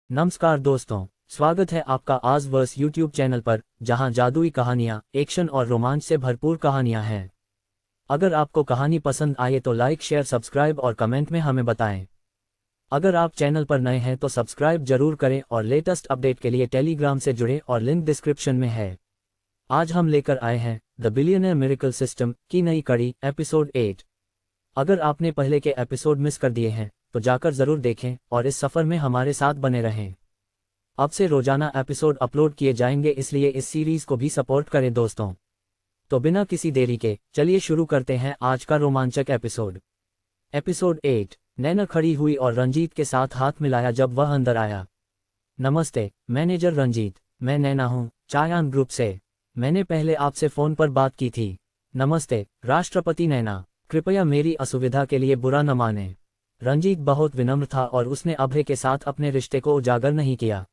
नमस्कार दोस्तों, स्वागत है आपका आज वर्स यूट्यूब चैनल पर, जहां जादुई कहानियां, एक्शन और रोमांच से भरपूर कहानियां हैं। अगर आपको कहानी पसंद आए तो लाइक, शेयर, सब्सक्राइब और कमेंट में हमें बताएं। अगर आप चैनल पर नए हैं तो सब्सक्राइब जरूर करें और लेटेस्ट अपडेट के लिए टेलीग्राम से जुड़े और लिंक डिस्क्रिप्शन में है। आज हम लेकर आए हैं द बिलियनर मिरेकल सिस्टम की नई कड़ी एपिसोड 8। अगर आपने पहले के एपिसोड मिस कर दिए हैं तो जाकर जरूर देखें और इस सफ़र में हमारे साथ बने रहें। अब से रोजाना एपिसोड अपलोड किए जाएंगे, इसलिए इस सीरीज को भी सपोर्ट करें दोस्तों। तो बिना किसी देरी के चलिए शुरू करते हैं आज का रोमांचक एपिसोड। एपिसोड 8। नैना खड़ी हुई और रंजीत के साथ हाथ मिलाया जब वह अंदर आया। नमस्ते मैनेजर रंजीत, मैं नैना हूँ, चायान ग्रुप से। मैंने पहले आपसे फ़ोन पर बात की थी। नमस्ते राष्ट्रपति नैना, कृपया मेरी असुविधा के लिए बुरा न माने। रंजीत बहुत विनम्र था और उसने अभय के साथ अपने रिश्ते को उजागर नहीं किया।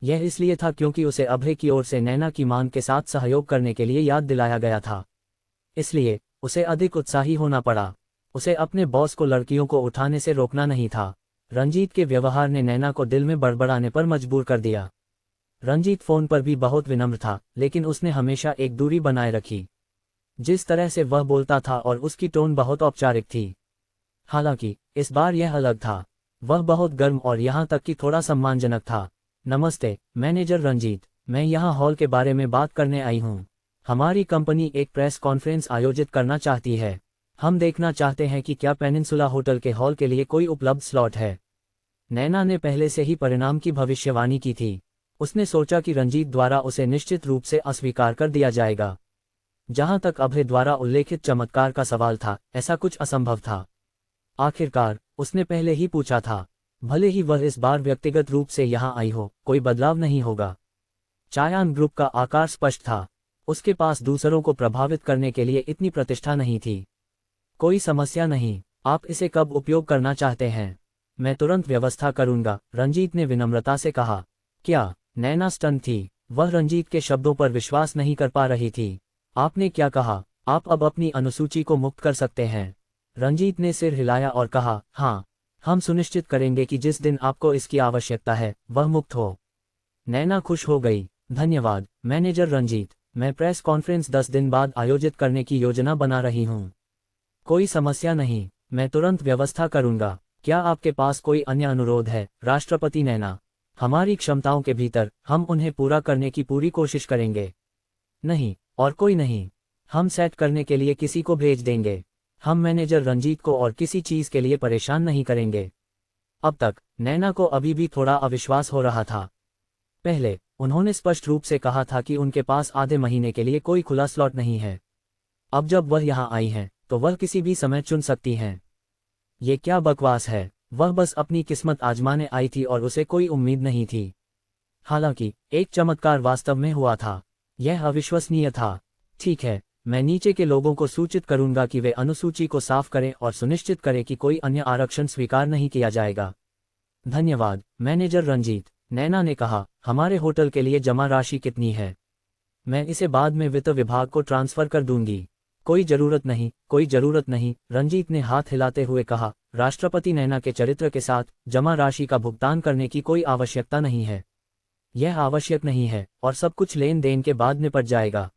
यह इसलिए था क्योंकि उसे अभय की ओर से नैना की मांग के साथ सहयोग करने के लिए याद दिलाया गया था। इसलिए उसे अधिक उत्साही होना पड़ा। उसे अपने बॉस को लड़कियों को उठाने से रोकना नहीं था। रंजीत के व्यवहार ने नैना को दिल में बड़बड़ाने पर मजबूर कर दिया। रंजीत फ़ोन पर भी बहुत विनम्र था, लेकिन उसने हमेशा एक दूरी बनाए रखी। जिस तरह से वह बोलता था और उसकी टोन बहुत औपचारिक थी। हालांकि इस बार यह अलग था। वह बहुत गर्म और यहाँ तक कि थोड़ा सम्मानजनक था। नमस्ते मैनेजर रंजीत, मैं यहाँ हॉल के बारे में बात करने आई हूँ। हमारी कंपनी एक प्रेस कॉन्फ्रेंस आयोजित करना चाहती है। हम देखना चाहते हैं कि क्या पेनिनसुला होटल के हॉल के लिए कोई उपलब्ध स्लॉट है। नैना ने पहले से ही परिणाम की भविष्यवाणी की थी। उसने सोचा कि रंजीत द्वारा उसे निश्चित रूप से अस्वीकार कर दिया जाएगा। जहाँ तक अभय द्वारा उल्लेखित चमत्कार का सवाल था, ऐसा कुछ असंभव था। आखिरकार उसने पहले ही पूछा था। भले ही वह इस बार व्यक्तिगत रूप से यहाँ आई हो, कोई बदलाव नहीं होगा। चायान ग्रुप का आकार स्पष्ट था। उसके पास दूसरों को प्रभावित करने के लिए इतनी प्रतिष्ठा नहीं थी। कोई समस्या नहीं, आप इसे कब उपयोग करना चाहते हैं? मैं तुरंत व्यवस्था करूंगा, रंजीत ने विनम्रता से कहा। क्या? नैना स्टन थी। वह रंजीत के शब्दों पर विश्वास नहीं कर पा रही थी। आपने क्या कहा? आप अब अपनी अनुसूची को मुक्त कर सकते हैं। रंजीत ने सिर हिलाया और कहा, हाँ, हम सुनिश्चित करेंगे कि जिस दिन आपको इसकी आवश्यकता है वह मुक्त हो। नैना खुश हो गई। धन्यवाद मैनेजर रंजीत, मैं प्रेस कॉन्फ्रेंस 10 दिन बाद आयोजित करने की योजना बना रही हूँ। कोई समस्या नहीं, मैं तुरंत व्यवस्था करूँगा। क्या आपके पास कोई अन्य अनुरोध है राष्ट्रपति नैना? हमारी क्षमताओं के भीतर हम उन्हें पूरा करने की पूरी कोशिश करेंगे। नहीं, और कोई नहीं। हम सेट करने के लिए किसी को भेज देंगे। हम मैनेजर रंजीत को और किसी चीज़ के लिए परेशान नहीं करेंगे। अब तक नैना को अभी भी थोड़ा अविश्वास हो रहा था। पहले उन्होंने स्पष्ट रूप से कहा था कि उनके पास आधे महीने के लिए कोई खुला स्लॉट नहीं है। अब जब वह यहाँ आई हैं तो वह किसी भी समय चुन सकती हैं। ये क्या बकवास है? वह बस अपनी किस्मत आजमाने आई थी और उसे कोई उम्मीद नहीं थी। हालांकि एक चमत्कार वास्तव में हुआ था। यह अविश्वसनीय था। ठीक है, मैं नीचे के लोगों को सूचित करूंगा कि वे अनुसूची को साफ करें और सुनिश्चित करें कि कोई अन्य आरक्षण स्वीकार नहीं किया जाएगा। धन्यवाद मैनेजर रंजीत, नैना ने कहा। हमारे होटल के लिए जमा राशि कितनी है? मैं इसे बाद में वित्त विभाग को ट्रांसफर कर दूंगी। कोई जरूरत नहीं, कोई जरूरत नहीं, रंजीत ने हाथ हिलाते हुए कहा। राष्ट्रपति नैना के चरित्र के साथ जमा राशि का भुगतान करने की कोई आवश्यकता नहीं है। यह आवश्यक नहीं है और सब कुछ लेन देन के बाद निपट जाएगा।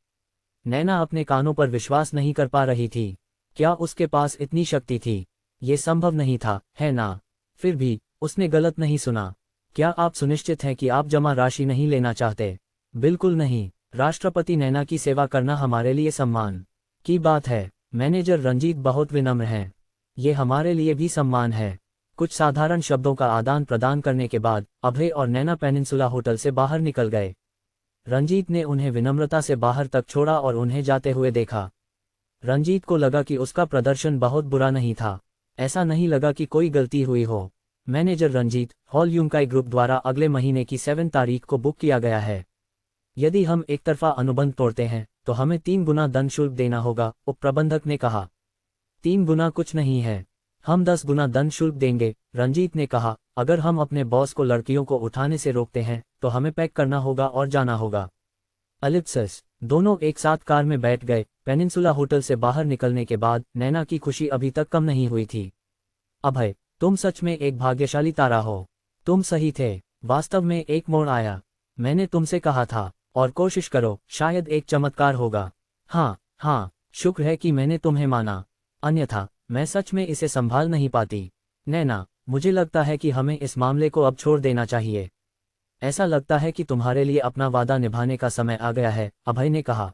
नैना अपने कानों पर विश्वास नहीं कर पा रही थी। क्या उसके पास इतनी शक्ति थी? ये संभव नहीं था, है ना? फिर भी उसने गलत नहीं सुना। क्या आप सुनिश्चित हैं कि आप जमा राशि नहीं लेना चाहते? बिल्कुल नहीं, राष्ट्रपति नैना की सेवा करना हमारे लिए सम्मान की बात है। मैनेजर रंजीत बहुत विनम्र हैं। ये हमारे लिए भी सम्मान है। कुछ साधारण शब्दों का आदान प्रदान करने के बाद अभय और नैना पेनिनसुला होटल से बाहर निकल गए। रंजीत ने उन्हें विनम्रता से बाहर तक छोड़ा और उन्हें जाते हुए देखा। रंजीत को लगा कि उसका प्रदर्शन बहुत बुरा नहीं था। ऐसा नहीं लगा कि कोई गलती हुई हो। मैनेजर रंजीत, हॉल यूंकाई ग्रुप द्वारा अगले महीने की 7 तारीख को बुक किया गया है। यदि हम एक तरफा अनुबंध तोड़ते हैं तो हमें 3 गुना दंड शुल्क देना होगा, उपप्रबंधक ने कहा। 3 गुना कुछ नहीं है, हम 10 गुना दंड शुल्क देंगे, रंजीत ने कहा। अगर हम अपने बॉस को लड़कियों को उठाने से रोकते हैं तो हमें पैक करना होगा और जाना होगा। अलिप्सिस। दोनों एक साथ कार में बैठ गए। पेनिनसुला होटल से बाहर निकलने के बाद नैना की खुशी अभी तक कम नहीं हुई थी। अभय, तुम सच में एक भाग्यशाली तारा हो। तुम सही थे। वास्तव में एक मोड़ आया। मैंने तुमसे कहा था, और कोशिश करो, शायद एक चमत्कार होगा। हाँ हाँ, शुक्र है कि मैंने तुम्हें माना, अन्यथा मैं सच में इसे संभाल नहीं पाती। नैना, मुझे लगता है कि हमें इस मामले को अब छोड़ देना चाहिए। ऐसा लगता है कि तुम्हारे लिए अपना वादा निभाने का समय आ गया है, अभय ने कहा।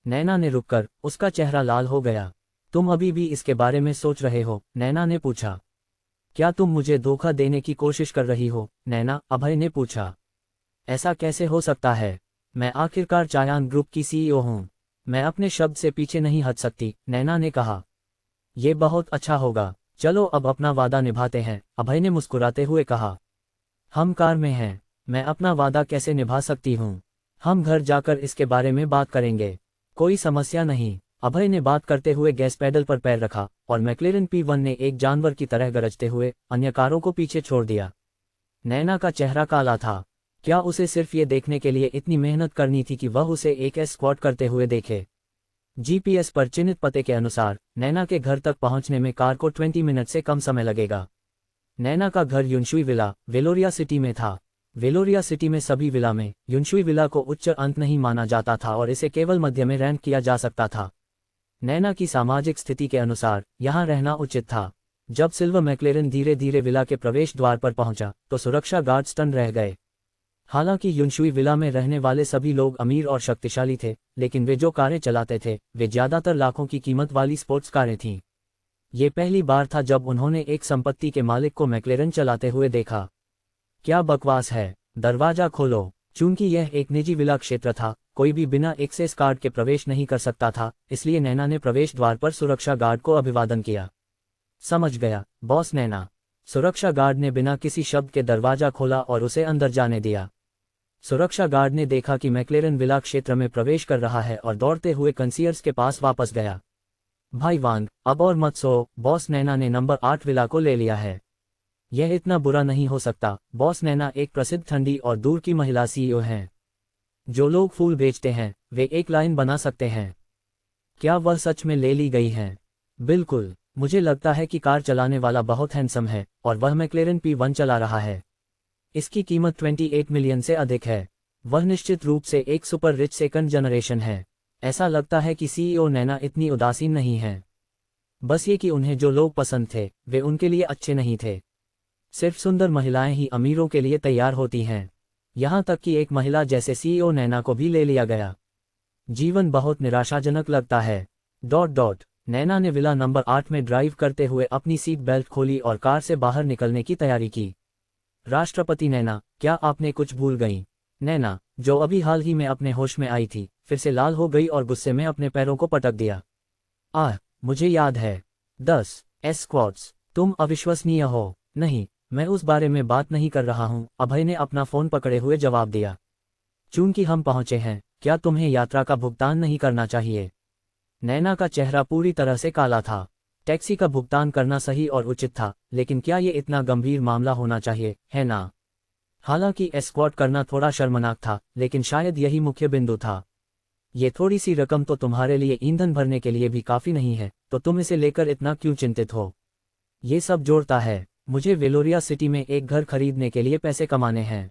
नैना ने रुककर, उसका चेहरा लाल हो गया। तुम अभी भी इसके बारे में सोच रहे हो? नैना ने पूछा। क्या तुम मुझे धोखा देने की कोशिश कर रही हो? नैना, अभय ने पूछा। ऐसा कैसे हो सकता है? मैं आखिरकार चायान ग्रुप की सीईओ हूँ। मैं अपने शब्द से पीछे नहीं हट सकती, नैना ने कहा। ये बहुत अच्छा होगा, चलो अब अपना वादा निभाते हैं, अभय ने मुस्कुराते हुए कहा। हम कार में हैं, मैं अपना वादा कैसे निभा सकती हूँ? हम घर जाकर इसके बारे में बात करेंगे। कोई समस्या नहीं, अभय ने बात करते हुए गैस पैडल पर पैर रखा और मैक्लेरन P1 ने एक जानवर की तरह गरजते हुए अन्य कारों को पीछे छोड़ दिया। नैना का चेहरा काला था। क्या उसे सिर्फ ये देखने के लिए इतनी मेहनत करनी थी कि वह उसे एक एस्कॉर्ट करते हुए देखे? जीपीएस पर चिन्हित पते के अनुसार नैना के घर तक पहुंचने में कार को 20 मिनट से कम समय लगेगा। नैना का घर युनशुई विला, वेलोरिया सिटी में था। वेलोरिया सिटी में सभी विला में युनशुई विला को उच्च अंत नहीं माना जाता था और इसे केवल मध्य में रैंक किया जा सकता था। नैना की सामाजिक स्थिति के अनुसार यहाँ रहना उचित था। जब सिल्वर मैक्लेरन धीरे धीरे विला के प्रवेश द्वार पर पहुंचा तो सुरक्षा गार्ड स्टन रह गए। हालांकि युनशुई विला में रहने वाले सभी लोग अमीर और शक्तिशाली थे, लेकिन वे जो कारें चलाते थे वे ज्यादातर लाखों की कीमत वाली स्पोर्ट्स कारें थीं। ये पहली बार था जब उन्होंने एक संपत्ति के मालिक को मैक्लेरन चलाते हुए देखा। क्या बकवास है, दरवाजा खोलो। चूंकि यह एक निजी विला क्षेत्र था, कोई भी बिना एक्सेस कार्ड के प्रवेश नहीं कर सकता था, इसलिए नैना ने प्रवेश द्वार पर सुरक्षा गार्ड को अभिवादन किया। समझ गया, बॉस नैना। सुरक्षा गार्ड ने बिना किसी शब्द के दरवाजा खोला और उसे अंदर जाने दिया। सुरक्षा गार्ड ने देखा कि मैक्लेरन विला क्षेत्र में प्रवेश कर रहा है और दौड़ते हुए कंसीयर्स के पास वापस गया। भाई वांग, अब और मत सो, बॉस नैना ने नंबर 8 विला को ले लिया है। यह इतना बुरा नहीं हो सकता, बॉस नैना एक प्रसिद्ध ठंडी और दूर की महिला सीईओ हैं। जो लोग फूल बेचते हैं वे एक लाइन बना सकते हैं। क्या वह सच में ले ली गई हैं? बिल्कुल, मुझे लगता है कि कार चलाने वाला बहुत हैंडसम है और वह मैक्लेरन P1 चला रहा है। इसकी कीमत 28 मिलियन से अधिक है। वह निश्चित रूप से एक सुपर रिच सेकंड जनरेशन है। ऐसा लगता है कि सीईओ नैना इतनी उदासीन नहीं है। बस ये कि उन्हें जो लोग पसंद थे वे उनके लिए अच्छे नहीं थे। सिर्फ सुंदर महिलाएं ही अमीरों के लिए तैयार होती हैं। यहाँ तक कि एक महिला जैसे सीईओ नैना को भी ले लिया गया। जीवन बहुत निराशाजनक लगता है। नैना ने विला नंबर 8 में ड्राइव करते हुए अपनी सीट बेल्ट खोली और कार से बाहर निकलने की तैयारी की। राष्ट्रपति नैना, क्या आपने कुछ भूल गई? नैना, जो अभी हाल ही में अपने होश में आई थी, फिर से लाल हो गई और गुस्से में अपने पैरों को पटक दिया। मुझे याद है। 10 एस्कॉर्ट्स, तुम अविश्वसनीय हो। नहीं, मैं उस बारे में बात नहीं कर रहा हूं, अभय ने अपना फोन पकड़े हुए जवाब दिया। चूंकि हम पहुंचे हैं, क्या तुम्हें यात्रा का भुगतान नहीं करना चाहिए? नैना का चेहरा पूरी तरह से काला था। टैक्सी का भुगतान करना सही और उचित था, लेकिन क्या ये इतना गंभीर मामला होना चाहिए, है ना? हालांकि एस्कॉर्ट करना थोड़ा शर्मनाक था, लेकिन शायद यही मुख्य बिंदु था। ये थोड़ी सी रकम तो तुम्हारे लिए ईंधन भरने के लिए भी काफी नहीं है, तो तुम इसे लेकर इतना क्यों चिंतित हो? ये सब जोड़ता है। मुझे वेलोरिया सिटी में एक घर खरीदने के लिए पैसे कमाने हैं।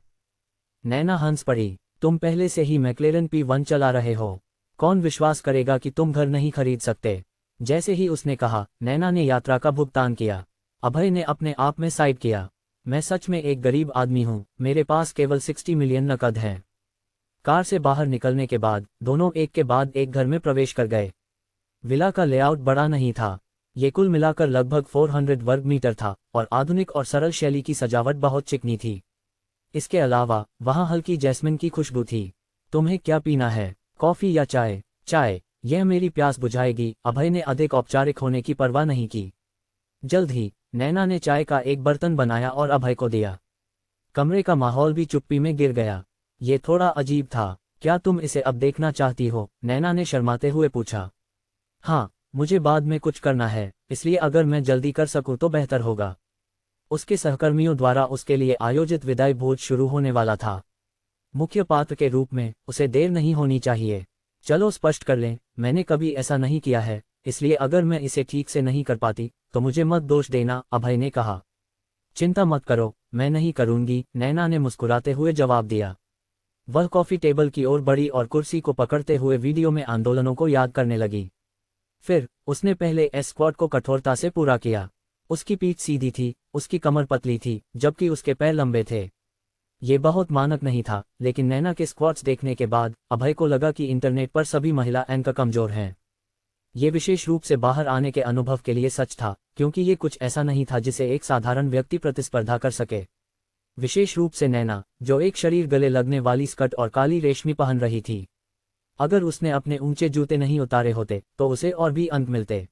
नैना हंस पड़ी। तुम पहले से ही मैक्लेरन P1 चला रहे हो। कौन विश्वास करेगा कि तुम घर नहीं खरीद सकते? जैसे ही उसने कहा, नैना ने यात्रा का भुगतान किया। अभय ने अपने आप में साइड किया। मैं सच में एक गरीब आदमी हूँ, मेरे पास केवल 60 मिलियन नकद हैं। कार से बाहर निकलने के बाद दोनों एक के बाद एक घर में प्रवेश कर गए। विला का लेआउट बड़ा नहीं था। ये कुल मिलाकर लगभग 400 वर्ग मीटर था और आधुनिक और सरल शैली की सजावट बहुत चिकनी थी। इसके अलावा वहाँ हल्की जैस्मिन की खुशबू थी। तुम्हें क्या पीना है, कॉफी या चाय? चाय, यह मेरी प्यास बुझाएगी, अभय ने अधिक औपचारिक होने की परवाह नहीं की। जल्द ही नैना ने चाय का एक बर्तन बनाया और अभय को दिया। कमरे का माहौल भी चुप्पी में गिर गया। ये थोड़ा अजीब था। क्या तुम इसे अब देखना चाहती हो? नैना ने शर्माते हुए पूछा। हाँ, मुझे बाद में कुछ करना है, इसलिए अगर मैं जल्दी कर सकूं तो बेहतर होगा। उसके सहकर्मियों द्वारा उसके लिए आयोजित विदाई भोज शुरू होने वाला था। मुख्य पात्र के रूप में उसे देर नहीं होनी चाहिए। चलो स्पष्ट कर लें, मैंने कभी ऐसा नहीं किया है, इसलिए अगर मैं इसे ठीक से नहीं कर पाती तो मुझे मत दोष देना, अभय ने कहा। चिंता मत करो, मैं नहीं करूंगी, नैना ने मुस्कुराते हुए जवाब दिया। वह कॉफी टेबल की ओर बढ़ी और कुर्सी को पकड़ते हुए वीडियो में आंदोलनों को याद करने लगी। फिर उसने पहले स्क्वाट को कठोरता से पूरा किया। उसकी पीठ सीधी थी, उसकी कमर पतली थी, जबकि उसके पैर लंबे थे। ये बहुत मानक नहीं था, लेकिन नैना के स्क्वाट्स देखने के बाद अभय को लगा कि इंटरनेट पर सभी महिला एंकर कमजोर हैं। ये विशेष रूप से बाहर आने के अनुभव के लिए सच था, क्योंकि ये कुछ ऐसा नहीं था जिसे एक साधारण व्यक्ति प्रतिस्पर्धा कर सके। विशेष रूप से नैना, जो एक शरीर गले लगने वाली स्कर्ट और काली रेशमी पहन रही थी। अगर उसने अपने ऊंचे जूते नहीं उतारे होते तो उसे और भी अंक मिलते।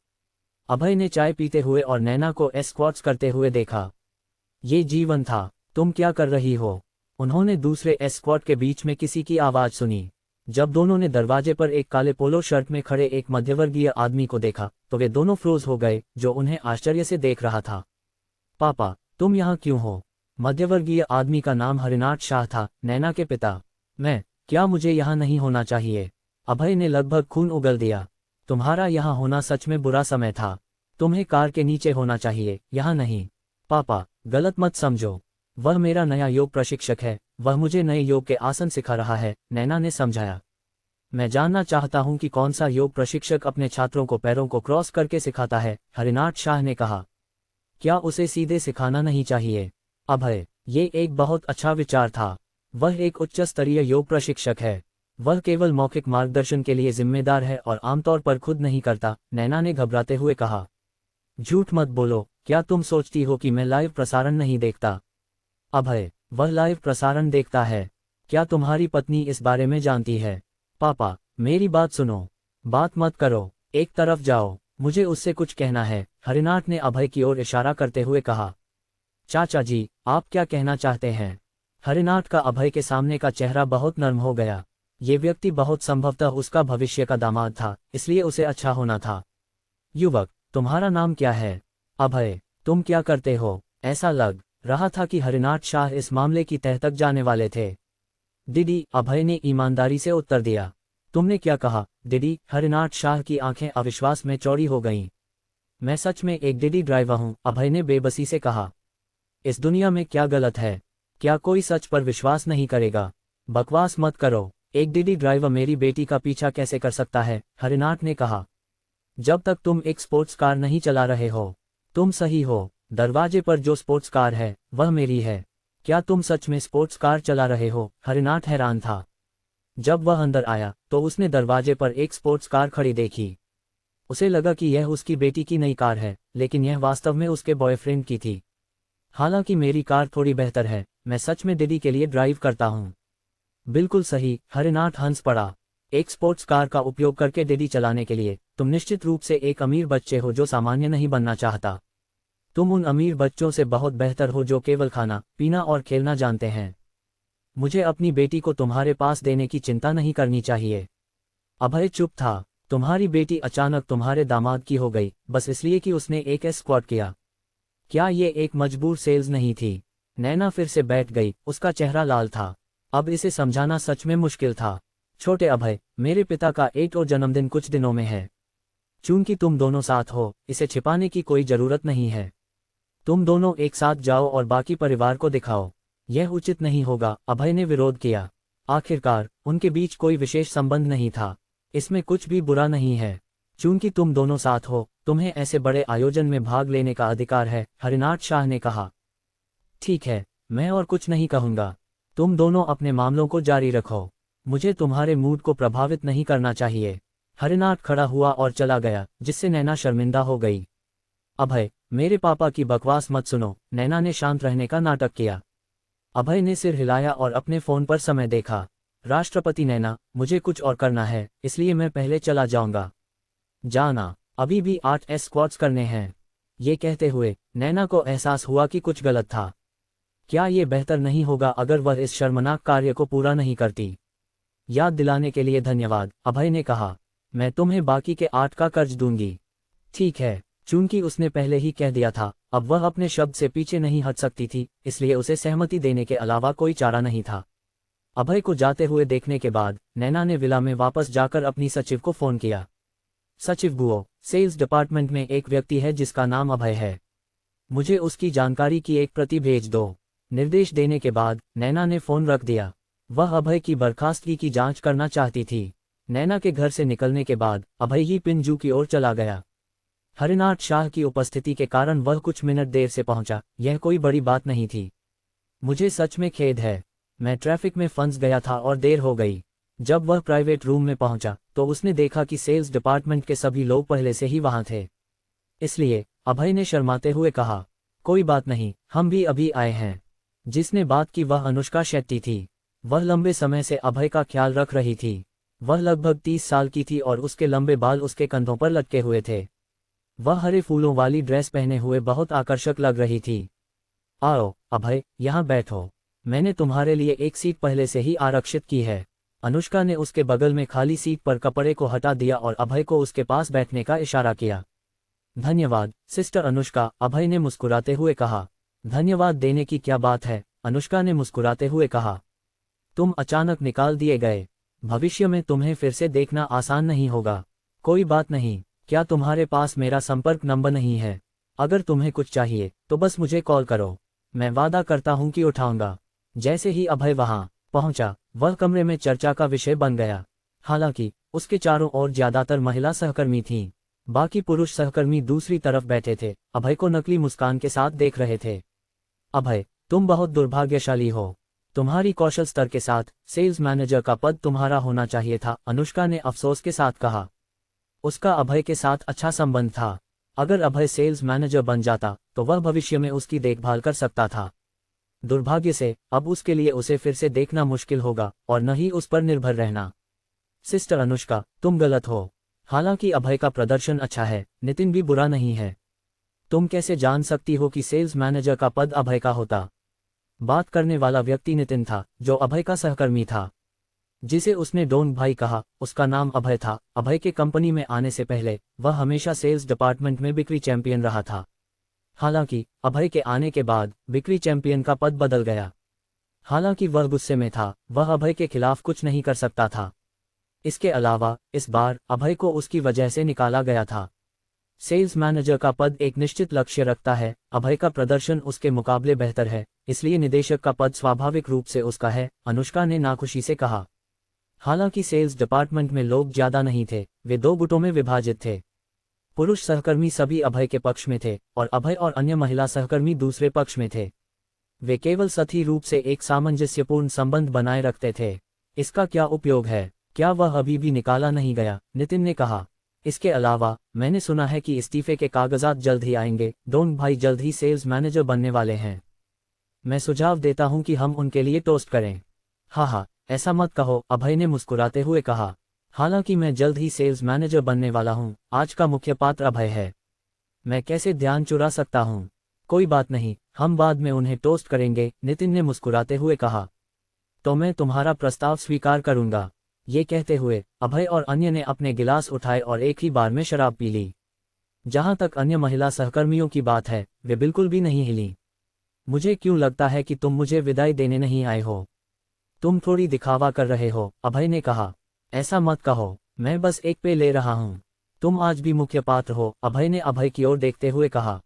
अभय ने चाय पीते हुए और नैना को स्क्वाट्स करते हुए देखा। ये जीवन था। तुम क्या कर रही हो? उन्होंने दूसरे स्क्वाट के बीच में किसी की आवाज सुनी। जब दोनों ने दरवाजे पर एक काले पोलो शर्ट में खड़े एक मध्यवर्गीय आदमी को देखा तो वे दोनों फ्रोज हो गए, जो उन्हें आश्चर्य से देख रहा था। पापा, तुम यहाँ क्यों हो? मध्यवर्गीय आदमी का नाम हरिनाथ शाह था, नैना के पिता। क्या मुझे यहाँ नहीं होना चाहिए? अभय ने लगभग खून उगल दिया। तुम्हारा यहाँ होना सच में बुरा समय था। तुम्हें कार के नीचे होना चाहिए, यहाँ नहीं। पापा, गलत मत समझो। वह मेरा नया योग प्रशिक्षक है, वह मुझे नए योग के आसन सिखा रहा है, नैना ने समझाया। मैं जानना चाहता हूं कि कौन सा योग प्रशिक्षक अपने छात्रों को पैरों को क्रॉस करके सिखाता है, हरिनाथ शाह ने कहा। क्या उसे सीधे सिखाना नहीं चाहिए? अभय, ये एक बहुत अच्छा विचार था। वह एक उच्च स्तरीय योग प्रशिक्षक है। वह केवल मौखिक मार्गदर्शन के लिए जिम्मेदार है और आमतौर पर खुद नहीं करता, नैना ने घबराते हुए कहा। झूठ मत बोलो, क्या तुम सोचती हो कि मैं लाइव प्रसारण नहीं देखता? अभय, वह लाइव प्रसारण देखता है। क्या तुम्हारी पत्नी इस बारे में जानती है? पापा, मेरी बात सुनो। बात मत करो, एक तरफ जाओ, मुझे उससे कुछ कहना है, हरिनाथ ने अभय की ओर इशारा करते हुए कहा। चाचा जी, आप क्या कहना चाहते हैं? हरिनाथ का अभय के सामने का चेहरा बहुत नर्म हो गया। ये व्यक्ति बहुत संभवतः उसका भविष्य का दामाद था, इसलिए उसे अच्छा होना था। युवक, तुम्हारा नाम क्या है? अभय, तुम क्या करते हो? ऐसा लग रहा था कि हरिनाथ शाह इस मामले की तह तक जाने वाले थे। दीदी, अभय ने ईमानदारी से उत्तर दिया। तुमने क्या कहा, दीदी? हरिनाथ शाह की आंखें अविश्वास में चौड़ी हो गईं। मैं सच में एक दीदी ड्राइवर हूं, अभय ने बेबसी से कहा। इस दुनिया में क्या गलत है? क्या कोई सच पर विश्वास नहीं करेगा? बकवास मत करो, एक दीदी ड्राइवर मेरी बेटी का पीछा कैसे कर सकता है? हरिनाथ ने कहा। जब तक तुम एक स्पोर्ट्स कार नहीं चला रहे हो। तुम सही हो, दरवाजे पर जो स्पोर्ट्स कार है वह मेरी है। क्या तुम सच में स्पोर्ट्स कार चला रहे हो? हरिनाथ हैरान था। जब वह अंदर आया तो उसने दरवाजे पर एक स्पोर्ट्स कार खड़ी देखी। उसे लगा कि यह उसकी बेटी की नई कार है, लेकिन यह वास्तव में उसके बॉयफ्रेंड की थी। हालांकि मेरी कार थोड़ी बेहतर है, मैं सच में दीदी के लिए ड्राइव करता हूँ। बिल्कुल सही, हरिनाथ हंस पड़ा। एक स्पोर्ट्स कार का उपयोग करके दीदी चलाने के लिए तुम निश्चित रूप से एक अमीर बच्चे हो जो सामान्य नहीं बनना चाहता। तुम उन अमीर बच्चों से बहुत बेहतर हो जो केवल खाना, पीना और खेलना जानते हैं। मुझे अपनी बेटी को तुम्हारे पास देने की चिंता नहीं करनी चाहिए। अभय चुप था। तुम्हारी बेटी अचानक तुम्हारे दामाद की हो गई, बस इसलिए कि उसने एक स्क्वाट किया। क्या ये एक मजबूर सेल्स नहीं थी? नैना फिर से बैठ गई, उसका चेहरा लाल था। अब इसे समझाना सच में मुश्किल था। छोटे अभय, मेरे पिता का 8 और जन्मदिन कुछ दिनों में है। चूंकि तुम दोनों साथ हो, इसे छिपाने की कोई जरूरत नहीं है। तुम दोनों एक साथ जाओ और बाकी परिवार को दिखाओ। यह उचित नहीं होगा, अभय ने विरोध किया। आखिरकार उनके बीच कोई विशेष संबंध नहीं था। इसमें कुछ भी बुरा नहीं है। चूंकि तुम दोनों साथ हो, तुम्हें ऐसे बड़े आयोजन में भाग लेने का अधिकार है, हरिनाथ शाह ने कहा। ठीक है, मैं और कुछ नहीं कहूंगा। तुम दोनों अपने मामलों को जारी रखो। मुझे तुम्हारे मूड को प्रभावित नहीं करना चाहिए। हरिनाथ खड़ा हुआ और चला गया, जिससे नैना शर्मिंदा हो गई। अभय, मेरे पापा की बकवास मत सुनो, नैना ने शांत रहने का नाटक किया। अभय ने सिर हिलाया और अपने फोन पर समय देखा। राष्ट्रपति नैना, मुझे कुछ और करना है, इसलिए मैं पहले चला जाऊंगा। जाना, अभी भी 8 स्क्वाट्स करने हैं। ये कहते हुए नैना को एहसास हुआ कि कुछ गलत था। क्या ये बेहतर नहीं होगा अगर वह इस शर्मनाक कार्य को पूरा नहीं करती? याद दिलाने के लिए धन्यवाद, अभय ने कहा। मैं तुम्हें बाकी के 8 का कर्ज दूंगी। ठीक है। चूंकि उसने पहले ही कह दिया था, अब वह अपने शब्द से पीछे नहीं हट सकती थी, इसलिए उसे सहमति देने के अलावा कोई चारा नहीं था। अभय को जाते हुए देखने के बाद नैना ने विला में वापस जाकर अपनी सचिव को फोन किया। सचिव बुओ, सेल्स डिपार्टमेंट में एक व्यक्ति है जिसका नाम अभय है। मुझे उसकी जानकारी की एक प्रति भेज दो। निर्देश देने के बाद नैना ने फोन रख दिया। वह अभय की बर्खास्तगी की जांच करना चाहती थी। नैना के घर से निकलने के बाद अभय ही पिंजू की ओर चला गया। हरिनाथ शाह की उपस्थिति के कारण वह कुछ मिनट देर से पहुंचा। यह कोई बड़ी बात नहीं थी। मुझे सच में खेद है, मैं ट्रैफिक में फंस गया था और देर हो गई। जब वह प्राइवेट रूम में पहुंचा तो उसने देखा कि सेल्स डिपार्टमेंट के सभी लोग पहले से ही वहां थे। इसलिए अभय ने शर्माते हुए कहा, कोई बात नहीं, हम भी अभी आए हैं। जिसने बात की वह अनुष्का शेट्टी थी। वह लंबे समय से अभय का ख्याल रख रही थी। वह लगभग 30 साल की थी और उसके लंबे बाल उसके कंधों पर लटके हुए थे। वह हरे फूलों वाली ड्रेस पहने हुए बहुत आकर्षक लग रही थी। आओ अभय, यहाँ बैठो, मैंने तुम्हारे लिए एक सीट पहले से ही आरक्षित की है। अनुष्का ने उसके बगल में खाली सीट पर कपड़े को हटा दिया और अभय को उसके पास बैठने का इशारा किया। धन्यवाद सिस्टर अनुष्का, अभय ने मुस्कुराते हुए कहा। धन्यवाद देने की क्या बात है, अनुष्का ने मुस्कुराते हुए कहा। तुम अचानक निकाल दिए गए, भविष्य में तुम्हें फिर से देखना आसान नहीं होगा। कोई बात नहीं, क्या तुम्हारे पास मेरा संपर्क नंबर नहीं है? अगर तुम्हें कुछ चाहिए तो बस मुझे कॉल करो, मैं वादा करता हूं कि उठाऊंगा। जैसे ही अभय वहां पहुंचा, वह कमरे में चर्चा का विषय बन गया। हालांकि उसके चारों ओर ज्यादातर महिला सहकर्मी थीं। बाकी पुरुष सहकर्मी दूसरी तरफ बैठे थे, अभय को नकली मुस्कान के साथ देख रहे थे। अभय, तुम बहुत दुर्भाग्यशाली हो। तुम्हारी कौशल स्तर के साथ सेल्स मैनेजर का पद तुम्हारा होना चाहिए था, अनुष्का ने अफसोस के साथ कहा। उसका अभय के साथ अच्छा संबंध था। अगर अभय सेल्स मैनेजर बन जाता तो वह भविष्य में उसकी देखभाल कर सकता था। दुर्भाग्य से अब उसके लिए उसे फिर से देखना मुश्किल होगा और न ही उस पर निर्भर रहना। सिस्टर अनुष्का, तुम गलत हो। हालांकि अभय का प्रदर्शन अच्छा है, नितिन भी बुरा नहीं है। तुम कैसे जान सकती हो कि सेल्स मैनेजर का पद अभय का होता? बात करने वाला व्यक्ति नितिन था, जो अभय का सहकर्मी था। जिसे उसने डॉन भाई कहा, उसका नाम अभय था। अभय के कंपनी में आने से पहले वह हमेशा सेल्स डिपार्टमेंट में बिक्री चैंपियन रहा था। हालांकि अभय के आने के बाद बिक्री चैंपियन का पद बदल गया। हालांकि वह गुस्से में था, वह अभय के खिलाफ कुछ नहीं कर सकता था। इसके अलावा इस बार अभय को उसकी वजह से निकाला गया था। सेल्स मैनेजर का पद एक निश्चित लक्ष्य रखता है, अभय का प्रदर्शन उसके मुकाबले बेहतर है, इसलिए निदेशक का पद स्वाभाविक रूप से उसका है, अनुष्का ने नाखुशी से कहा। हालांकि सेल्स डिपार्टमेंट में लोग ज्यादा नहीं थे, वे 2 गुटों में विभाजित थे। पुरुष सहकर्मी सभी अभय के पक्ष में थे और अभय और अन्य महिला सहकर्मी दूसरे पक्ष में थे। वे केवल सतही रूप से एक सामंजस्यपूर्ण संबंध बनाए रखते थे। इसका क्या उपयोग है? क्या वह अभी भी निकाला नहीं गया? नितिन ने कहा। इसके अलावा मैंने सुना है कि इस्तीफे के कागजात जल्द ही आएंगे। डॉन भाई जल्द ही सेल्स मैनेजर बनने वाले हैं। मैं सुझाव देता हूं कि हम उनके लिए टोस्ट करें। हाँ, ऐसा मत कहो, अभय ने मुस्कुराते हुए कहा। हालांकि मैं जल्द ही सेल्स मैनेजर बनने वाला हूं। आज का मुख्य पात्र अभय है। मैं कैसे ध्यान चुरा सकता हूं? कोई बात नहीं, हम बाद में उन्हें टोस्ट करेंगे, नितिन ने मुस्कुराते हुए कहा। तो मैं तुम्हारा प्रस्ताव स्वीकार करूंगा। ये कहते हुए अभय और अन्य ने अपने गिलास उठाए और एक ही बार में शराब पी ली। जहां तक अन्य महिला सहकर्मियों की बात है, वे बिल्कुल भी नहीं हिली। मुझे क्यों लगता है कि तुम मुझे विदाई देने नहीं आए हो? तुम थोड़ी दिखावा कर रहे हो, अभय ने कहा। ऐसा मत कहो, मैं बस एक पे ले रहा हूं। तुम आज भी मुख्य पात्र हो, अभय ने अभय की ओर देखते हुए कहा।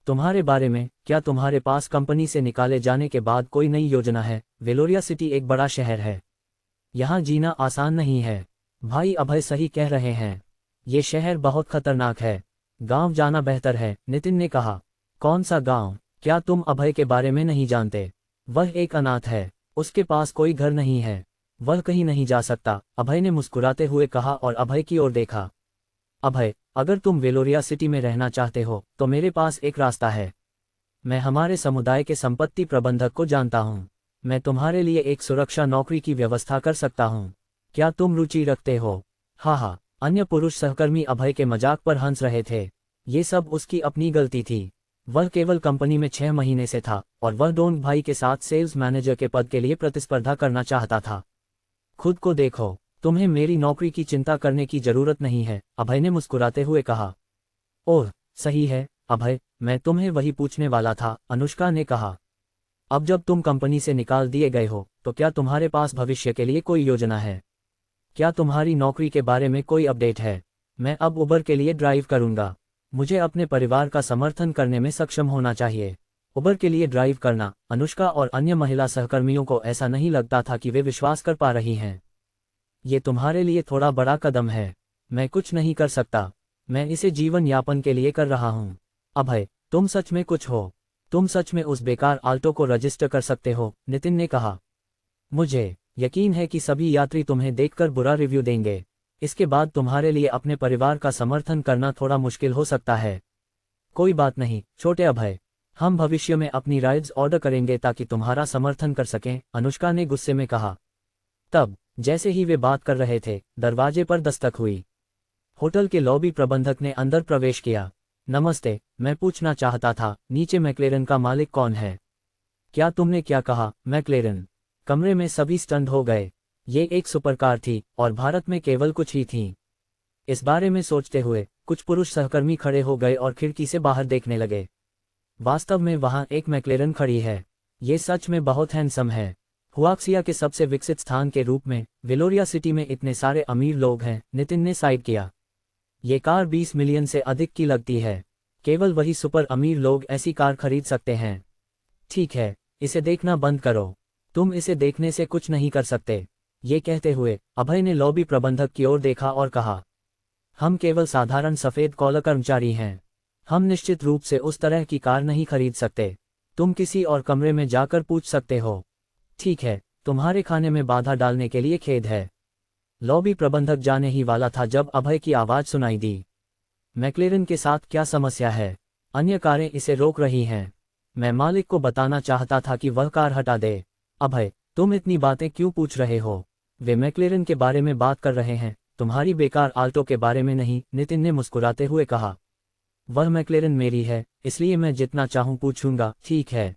तुम्हारे बारे में, क्या तुम्हारे पास कंपनी से निकाले जाने के बाद कोई नई योजना है? वेलोरिया सिटी एक बड़ा शहर है, यहाँ जीना आसान नहीं है। भाई, अभय सही कह रहे हैं, ये शहर बहुत खतरनाक है। गांव जाना बेहतर है, नितिन ने कहा। कौन सा गांव? क्या तुम अभय के बारे में नहीं जानते? वह एक अनाथ है, उसके पास कोई घर नहीं है, वह कहीं नहीं जा सकता, अभय ने मुस्कुराते हुए कहा और अभय की ओर देखा। अभय, अगर तुम वेलोरिया सिटी में रहना चाहते हो तो मेरे पास एक रास्ता है। मैं हमारे समुदाय के संपत्ति प्रबंधक को जानता हूं। मैं तुम्हारे लिए एक सुरक्षा नौकरी की व्यवस्था कर सकता हूं। क्या तुम रुचि रखते हो? हाँ, अन्य पुरुष सहकर्मी अभय के मजाक पर हंस रहे थे। ये सब उसकी अपनी गलती थी। वह केवल कंपनी में 6 महीने से था और वह डॉन भाई के साथ सेल्स मैनेजर के पद के लिए प्रतिस्पर्धा करना चाहता था। खुद को देखो, तुम्हें मेरी नौकरी की चिंता करने की जरूरत नहीं है, अभय ने मुस्कुराते हुए कहा। ओह, सही है अभय, मैं तुम्हें वही पूछने वाला था, अनुष्का ने कहा। अब जब तुम कंपनी से निकाल दिए गए हो तो क्या तुम्हारे पास भविष्य के लिए कोई योजना है? क्या तुम्हारी नौकरी के बारे में कोई अपडेट है? मैं अब उबर के लिए ड्राइव करूंगा। मुझे अपने परिवार का समर्थन करने में सक्षम होना चाहिए। उबर के लिए ड्राइव करना। अनुष्का और अन्य महिला सहकर्मियों को ऐसा नहीं लगता था कि वे विश्वास कर पा रही हैं। ये तुम्हारे लिए थोड़ा बड़ा कदम है। मैं कुछ नहीं कर सकता। मैं इसे जीवन यापन के लिए कर रहा हूँ। अभय, तुम सच में कुछ हो। तुम सच में उस बेकार आल्टो को रजिस्टर कर सकते हो, नितिन ने कहा। मुझे यकीन है कि सभी यात्री तुम्हें देखकर बुरा रिव्यू देंगे। इसके बाद तुम्हारे लिए अपने परिवार का समर्थन करना थोड़ा मुश्किल हो सकता है। कोई बात नहीं, छोटे अभय। हम भविष्य में अपनी राइड्स ऑर्डर करेंगे ताकि तुम्हारा समर्थन कर सकें, अनुष्का ने गुस्से में कहा। तब जैसे ही वे बात कर रहे थे, दरवाजे पर दस्तक हुई। होटल के लॉबी प्रबंधक ने अंदर प्रवेश किया। नमस्ते, मैं पूछना चाहता था, नीचे मैक्लेरन का मालिक कौन है? क्या तुमने क्या कहा, मैक्लेरन? कमरे में सभी स्टंट हो गए। ये एक सुपरकार थी और भारत में केवल कुछ ही थीं। इस बारे में सोचते हुए कुछ पुरुष सहकर्मी खड़े हो गए और खिड़की से बाहर देखने लगे। वास्तव में वहां एक मैक्लेरन खड़ी है। ये सच में बहुत हैंडसम है। हुआक्सिया के सबसे विकसित स्थान के रूप में विलोरिया सिटी में इतने सारे अमीर लोग हैं, नितिन ने साइड किया। ये कार 20 मिलियन से अधिक की लगती है। केवल वही सुपर अमीर लोग ऐसी कार खरीद सकते हैं। ठीक है, इसे देखना बंद करो। तुम इसे देखने से कुछ नहीं कर सकते। ये कहते हुए अभय ने लॉबी प्रबंधक की ओर देखा और कहा, हम केवल साधारण सफेद कॉलर कर्मचारी हैं। हम निश्चित रूप से उस तरह की कार नहीं खरीद सकते। तुम किसी और कमरे में जाकर पूछ सकते हो। ठीक है, तुम्हारे खाने में बाधा डालने के लिए खेद है। लॉबी प्रबंधक जाने ही वाला था जब अभय की आवाज सुनाई दी। मैक्लेरन के साथ क्या समस्या है? अन्य कारें इसे रोक रही हैं। मैं मालिक को बताना चाहता था कि वह कार हटा दे। अभय, तुम इतनी बातें क्यों पूछ रहे हो? वे मैक्लेरन के बारे में बात कर रहे हैं, तुम्हारी बेकार आल्टो के बारे में नहीं, नितिन ने मुस्कुराते हुए कहा। वह मैक्लेरन मेरी है, इसलिए मैं जितना चाहूं पूछूंगा, ठीक है?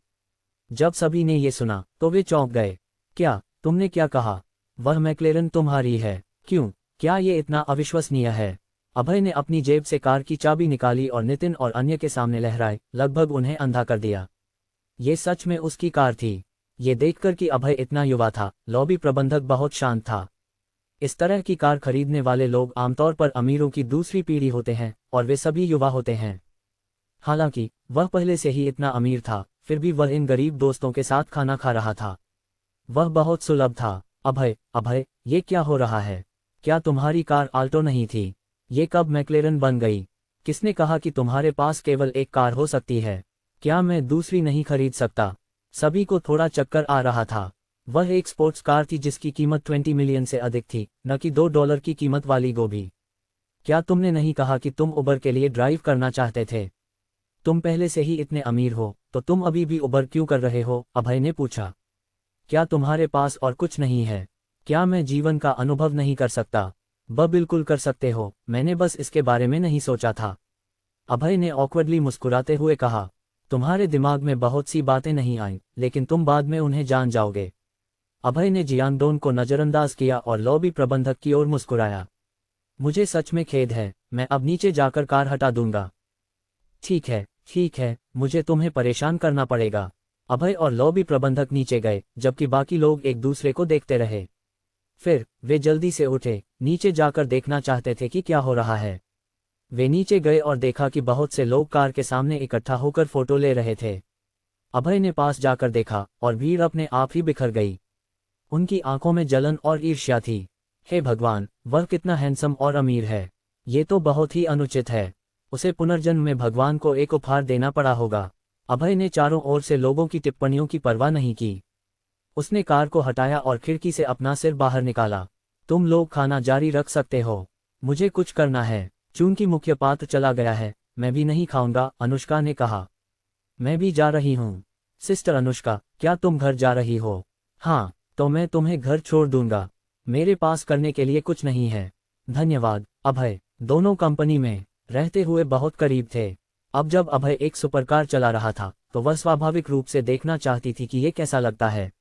जब सभी ने ये सुना तो वे चौंक गए। क्या? तुमने क्या कहा? वह मैक्लेरन तुम्हारी है? क्यों? क्या ये इतना अविश्वसनीय है? अभय ने अपनी जेब से कार की चाबी निकाली और नितिन और अन्य के सामने लहराए, लगभग उन्हें अंधा कर दिया। ये सच में उसकी कार थी। ये देखकर कि अभय इतना युवा था, लॉबी प्रबंधक बहुत शांत था। इस तरह की कार खरीदने वाले लोग आमतौर पर अमीरों की दूसरी पीढ़ी होते हैं और वे सभी युवा होते हैं। हालांकि वह पहले से ही इतना अमीर था, फिर भी वह इन गरीब दोस्तों के साथ खाना खा रहा था। वह बहुत सुलभ था। अभय, अभय, ये क्या हो रहा है? क्या तुम्हारी कार आल्टो नहीं थी? ये कब मैक्लेरन बन गई? किसने कहा कि तुम्हारे पास केवल एक कार हो सकती है? क्या मैं दूसरी नहीं खरीद सकता? सभी को थोड़ा चक्कर आ रहा था। वह एक स्पोर्ट्स कार थी जिसकी कीमत 20 मिलियन से अधिक थी, न कि $2 की कीमत वाली गोभी। क्या तुमने नहीं कहा कि तुम उबर के लिए ड्राइव करना चाहते थे? तुम पहले से ही इतने अमीर हो, तो तुम अभी भी उबर क्यों कर रहे हो? अभय ने पूछा। क्या तुम्हारे पास और कुछ नहीं है? क्या मैं जीवन का अनुभव नहीं कर सकता? बिल्कुल कर सकते हो, मैंने बस इसके बारे में नहीं सोचा था। अभय ने ऑकवर्डली मुस्कुराते हुए कहा। तुम्हारे दिमाग में बहुत सी बातें नहीं आईं, लेकिन तुम बाद में उन्हें जान जाओगे। अभय ने जियांगडोन को नजरअंदाज किया और लॉबी प्रबंधक की ओर मुस्कुराया। मुझे सच में खेद है, मैं अब नीचे जाकर कार हटा दूंगा। ठीक है, मुझे तुम्हें परेशान करना पड़ेगा। अभय और लॉबी प्रबंधक नीचे गए, जबकि बाकी लोग एक दूसरे को देखते रहे। फिर वे जल्दी से उठे, नीचे जाकर देखना चाहते थे कि क्या हो रहा है। वे नीचे गए और देखा कि बहुत से लोग कार के सामने इकट्ठा होकर फोटो ले रहे थे। अभय ने पास जाकर देखा और भीड़ अपने आप ही बिखर गई। उनकी आंखों में जलन और ईर्ष्या थी। हे भगवान, वह कितना हैंडसम और अमीर है। ये तो बहुत ही अनुचित है। उसे पुनर्जन्म में भगवान को एक उपहार देना पड़ा होगा। अभय ने चारों ओर से लोगों की टिप्पणियों की परवाह नहीं की। उसने कार को हटाया और खिड़की से अपना सिर बाहर निकाला। तुम लोग खाना जारी रख सकते हो, मुझे कुछ करना है। चूंकि मुख्य पात्र चला गया है, मैं भी नहीं खाऊंगा, अनुष्का ने कहा। मैं भी जा रही हूँ। सिस्टर अनुष्का, क्या तुम घर जा रही हो? हाँ, तो मैं तुम्हें घर छोड़ दूंगा। मेरे पास करने के लिए कुछ नहीं है। धन्यवाद। अभय दोनों कंपनी में रहते हुए बहुत करीब थे। अब जब अभय एक सुपरकार चला रहा था तो वह स्वाभाविक रूप से देखना चाहती थी कि ये कैसा लगता है।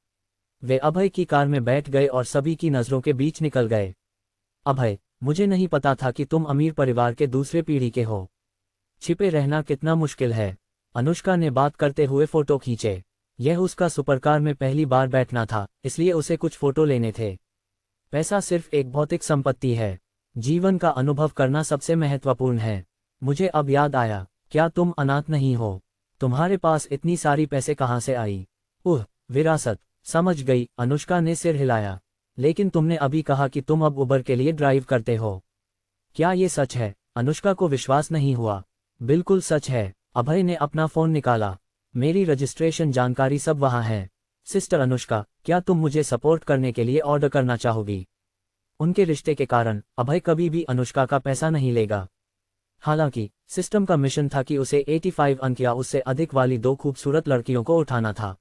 वे अभय की कार में बैठ गए और सभी की नजरों के बीच निकल गए। अभय, मुझे नहीं पता था कि तुम अमीर परिवार के दूसरे पीढ़ी के हो। छिपे रहना कितना मुश्किल है। अनुष्का ने बात करते हुए फोटो खींचे। यह उसका सुपरकार में पहली बार बैठना था, इसलिए उसे कुछ फोटो लेने थे। पैसा सिर्फ एक भौतिक संपत्ति है। जीवन का अनुभव करना सबसे महत्वपूर्ण है। मुझे अब याद आया, क्या तुम अनाथ नहीं हो? तुम्हारे पास इतनी सारी पैसे कहाँ से आई? विरासत। समझ गई, अनुष्का ने सिर हिलाया। लेकिन तुमने अभी कहा कि तुम अब उबर के लिए ड्राइव करते हो। क्या ये सच है? अनुष्का को विश्वास नहीं हुआ। बिल्कुल सच है। अभय ने अपना फोन निकाला। मेरी रजिस्ट्रेशन जानकारी सब वहाँ है। सिस्टर अनुष्का, क्या तुम मुझे सपोर्ट करने के लिए ऑर्डर करना चाहोगी? उनके रिश्ते के कारण अभय कभी भी अनुष्का का पैसा नहीं लेगा। हालांकि सिस्टम का मिशन था कि उसे 85 अंक या उससे अधिक वाली 2 खूबसूरत लड़कियों को उठाना था।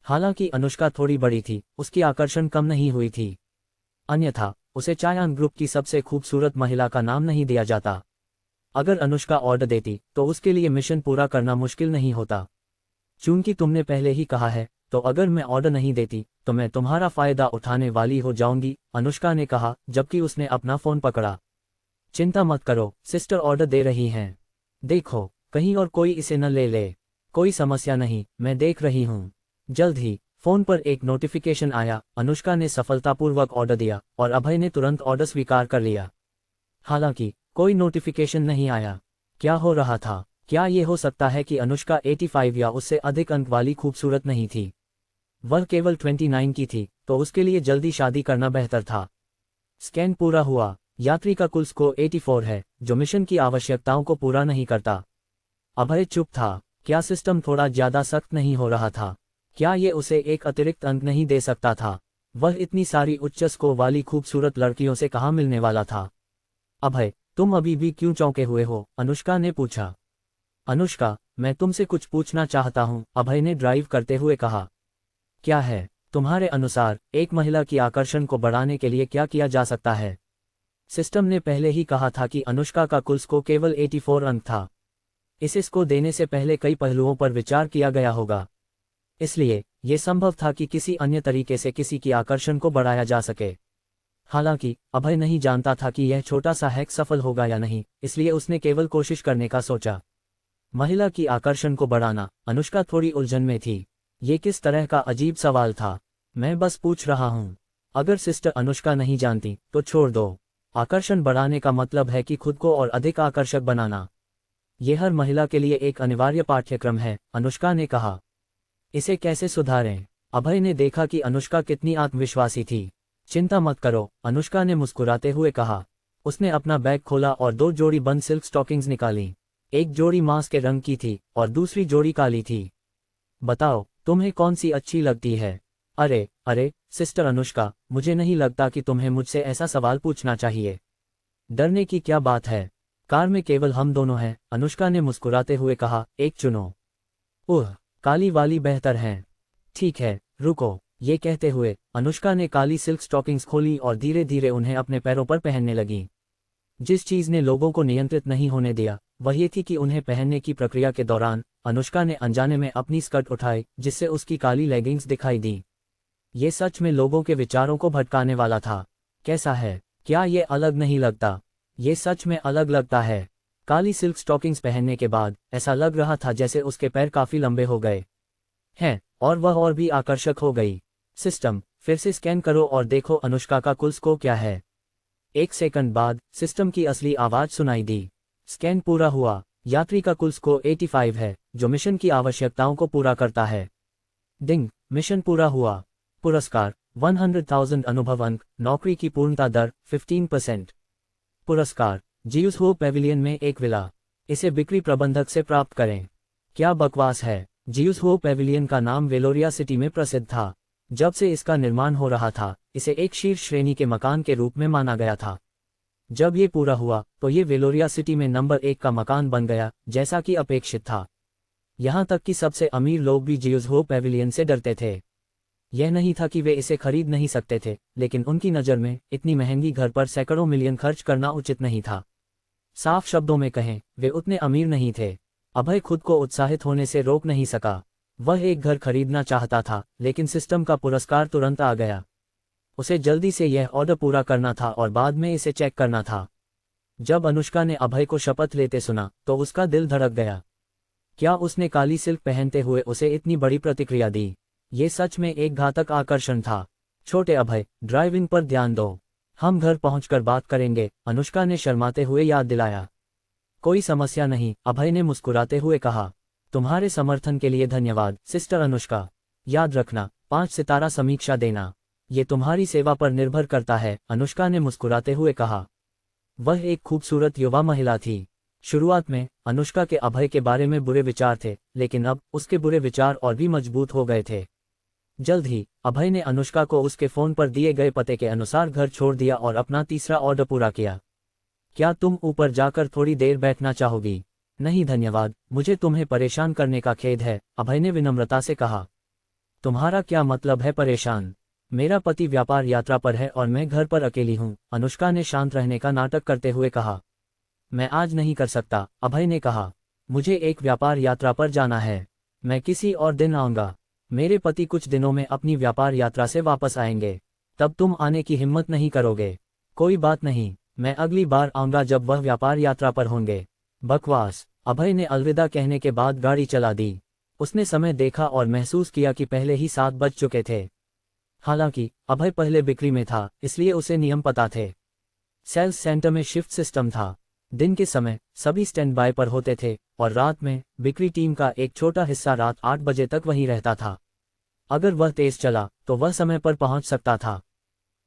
हालांकि अनुष्का थोड़ी बड़ी थी, उसकी आकर्षण कम नहीं हुई थी। अन्यथा उसे चायान ग्रुप की सबसे खूबसूरत महिला का नाम नहीं दिया जाता। अगर अनुष्का ऑर्डर देती तो उसके लिए मिशन पूरा करना मुश्किल नहीं होता। चूंकि तुमने पहले ही कहा है, तो अगर मैं ऑर्डर नहीं देती तो मैं तुम्हारा फायदा उठाने वाली हो जाऊंगी, अनुष्का ने कहा जबकि उसने अपना फोन पकड़ा। चिंता मत करो, सिस्टर ऑर्डर दे रही हैं। देखो, कहीं और कोई इसे न ले ले। कोई समस्या नहीं, मैं देख रही हूँ। जल्द ही फोन पर एक नोटिफिकेशन आया। अनुष्का ने सफलतापूर्वक ऑर्डर दिया और अभय ने तुरंत ऑर्डर स्वीकार कर लिया। हालांकि कोई नोटिफिकेशन नहीं आया। क्या हो रहा था? क्या ये हो सकता है कि अनुष्का 85 या उससे अधिक अंक वाली खूबसूरत नहीं थी? वह केवल 29 की थी, तो उसके लिए जल्दी शादी करना बेहतर था। स्कैन पूरा हुआ। यात्री का कुल स्कोर 84 है, जो मिशन की आवश्यकताओं को पूरा नहीं करता। अभय चुप था। क्या सिस्टम थोड़ा ज्यादा सख्त नहीं हो रहा था? क्या ये उसे एक अतिरिक्त अंक नहीं दे सकता था? वह इतनी सारी उच्च स्कोर वाली खूबसूरत लड़कियों से कहाँ मिलने वाला था? अभय, तुम अभी भी क्यों चौंके हुए हो? अनुष्का ने पूछा। अनुष्का, मैं तुमसे कुछ पूछना चाहता हूँ, अभय ने ड्राइव करते हुए कहा। क्या है? तुम्हारे अनुसार एक महिला की आकर्षण को बढ़ाने के लिए क्या किया जा सकता है? सिस्टम ने पहले ही कहा था कि अनुष्का का कुल स्कोर केवल 84 अंक था। इस स्कोर देने से पहले कई पहलुओं पर विचार किया गया होगा। इसलिए यह संभव था कि किसी अन्य तरीके से किसी की आकर्षण को बढ़ाया जा सके। हालांकि अभय नहीं जानता था कि यह छोटा सा हैक सफल होगा या नहीं, इसलिए उसने केवल कोशिश करने का सोचा। महिला की आकर्षण को बढ़ाना। अनुष्का थोड़ी उलझन में थी। ये किस तरह का अजीब सवाल था? मैं बस पूछ रहा हूँ। अगर सिस्टर अनुष्का नहीं जानती तो छोड़ दो। आकर्षण बढ़ाने का मतलब है कि खुद को और अधिक आकर्षक बनाना। यह हर महिला के लिए एक अनिवार्य पाठ्यक्रम है, अनुष्का ने कहा। इसे कैसे सुधारें? अभय ने देखा कि अनुष्का कितनी आत्मविश्वासी थी। चिंता मत करो, अनुष्का ने मुस्कुराते हुए कहा। उसने अपना बैग खोला और 2 जोड़ी बंद सिल्क स्टॉकिंग्स निकाली। एक जोड़ी मांस के रंग की थी और दूसरी जोड़ी काली थी। बताओ, तुम्हें कौन सी अच्छी लगती है? अरे सिस्टर अनुष्का, मुझे नहीं लगता कि तुम्हें मुझसे ऐसा सवाल पूछना चाहिए। डरने की क्या बात है? कार में केवल हम दोनों हैं, अनुष्का ने मुस्कुराते हुए कहा। एक चुनो। काली वाली बेहतर है। ठीक है, रुको। ये कहते हुए अनुष्का ने काली सिल्क स्टॉकिंग्स खोली और धीरे धीरे उन्हें अपने पैरों पर पहनने लगी। जिस चीज ने लोगों को नियंत्रित नहीं होने दिया वह ये थी कि उन्हें पहनने की प्रक्रिया के दौरान अनुष्का ने अनजाने में अपनी स्कर्ट उठाई, जिससे उसकी काली लेगिंग्स दिखाई दी। ये सच में लोगों के विचारों को भटकाने वाला था। कैसा है? क्या ये अलग नहीं लगता? ये सच में अलग लगता है। काली सिल्क स्टॉकिंग्स पहनने के बाद ऐसा लग रहा था जैसे उसके पैर काफी लंबे हो गए हैं और वह और भी आकर्षक हो गई। सिस्टम, फिर से स्कैन करो और देखो अनुष्का का कुल स्कोर क्या है। 1 सेकंड बाद सिस्टम की असली आवाज सुनाई दी। स्कैन पूरा हुआ। यात्री का कुल स्कोर 85 है, जो मिशन की आवश्यकताओं को पूरा करता है। डिंग, मिशन पूरा हुआ। पुरस्कार 100,000 अनुभव अंक। नौकरी की पूर्णता दर 15%। पुरस्कार जियूस हो पेविलियन में एक विला। इसे बिक्री प्रबंधक से प्राप्त करें। क्या बकवास है? जियूस हो पेविलियन का नाम वेलोरिया सिटी में प्रसिद्ध था। जब से इसका निर्माण हो रहा था, इसे एक शीर्ष श्रेणी के मकान के रूप में माना गया था। जब ये पूरा हुआ तो ये वेलोरिया सिटी में नंबर 1 का मकान बन गया, जैसा कि अपेक्षित था। यहाँ तक कि सबसे अमीर लोग भी जियूस हो पेविलियन से डरते थे। यह नहीं था कि वे इसे खरीद नहीं सकते थे, लेकिन उनकी नज़र में इतनी महंगी घर पर सैकड़ों मिलियन खर्च करना उचित नहीं था। साफ शब्दों में कहें, वे उतने अमीर नहीं थे। अभय खुद को उत्साहित होने से रोक नहीं सका। वह एक घर खरीदना चाहता था, लेकिन सिस्टम का पुरस्कार तुरंत आ गया। उसे जल्दी से यह ऑर्डर पूरा करना था और बाद में इसे चेक करना था। जब अनुष्का ने अभय को शपथ लेते सुना तो उसका दिल धड़क गया। क्या उसने काली सिल्क पहनते हुए उसे इतनी बड़ी प्रतिक्रिया दी? ये सच में एक घातक आकर्षण था। छोटे अभय, ड्राइविंग पर ध्यान दो। हम घर पहुंचकर बात करेंगे, अनुष्का ने शर्माते हुए याद दिलाया। कोई समस्या नहीं, अभय ने मुस्कुराते हुए कहा। तुम्हारे समर्थन के लिए धन्यवाद सिस्टर अनुष्का। याद रखना, 5 सितारा समीक्षा देना। ये तुम्हारी सेवा पर निर्भर करता है, अनुष्का ने मुस्कुराते हुए कहा। वह एक खूबसूरत युवा महिला थी। शुरुआत में अनुष्का के अभय के बारे में बुरे विचार थे, लेकिन अब उसके बुरे विचार और भी मजबूत हो गए थे। जल्द ही अभय ने अनुष्का को उसके फोन पर दिए गए पते के अनुसार घर छोड़ दिया और अपना तीसरा ऑर्डर पूरा किया। क्या तुम ऊपर जाकर थोड़ी देर बैठना चाहोगी? नहीं धन्यवाद, मुझे तुम्हें परेशान करने का खेद है, अभय ने विनम्रता से कहा। तुम्हारा क्या मतलब है परेशान? मेरा पति व्यापार यात्रा पर है और मैं घर पर अकेली हूँ, अनुष्का ने शांत रहने का नाटक करते हुए कहा। मैं आज नहीं कर सकता, अभय ने कहा। मुझे एक व्यापार यात्रा पर जाना है। मैं किसी और दिन आऊँगा। मेरे पति कुछ दिनों में अपनी व्यापार यात्रा से वापस आएंगे। तब तुम आने की हिम्मत नहीं करोगे। कोई बात नहीं, मैं अगली बार आऊँगा जब वह व्यापार यात्रा पर होंगे। बकवास, अभय ने अलविदा कहने के बाद गाड़ी चला दी। उसने समय देखा और महसूस किया कि पहले ही 7 बज चुके थे। हालांकि अभय पहले बिक्री में था, इसलिए उसे नियम पता थे। सेल्स सेंटर में शिफ्ट सिस्टम था। दिन के समय सभी स्टैंड बाय पर होते थे और रात में बिक्री टीम का एक छोटा हिस्सा रात 8 बजे तक वहीं रहता था। अगर वह तेज चला तो वह समय पर पहुंच सकता था।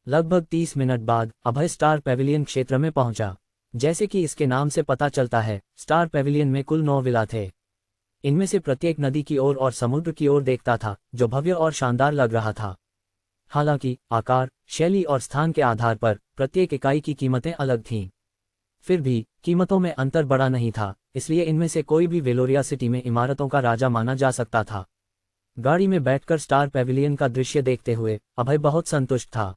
लगभग 30 मिनट बाद अभय स्टार पेविलियन क्षेत्र में पहुंचा। जैसे कि इसके नाम से पता चलता है, स्टार पेविलियन में कुल 9 विला थे। इनमें से प्रत्येक नदी की ओर और समुद्र की ओर देखता था, जो भव्य और शानदार लग रहा था। हालांकि आकार, शैली और स्थान के आधार पर प्रत्येक इकाई की कीमतें अलग थीं। फिर भी कीमतों में अंतर बड़ा नहीं था, इसलिए इनमें से कोई भी वेलोरिया सिटी में इमारतों का राजा माना जा सकता था। गाड़ी में बैठकर स्टार पेविलियन का दृश्य देखते हुए अभय बहुत संतुष्ट था।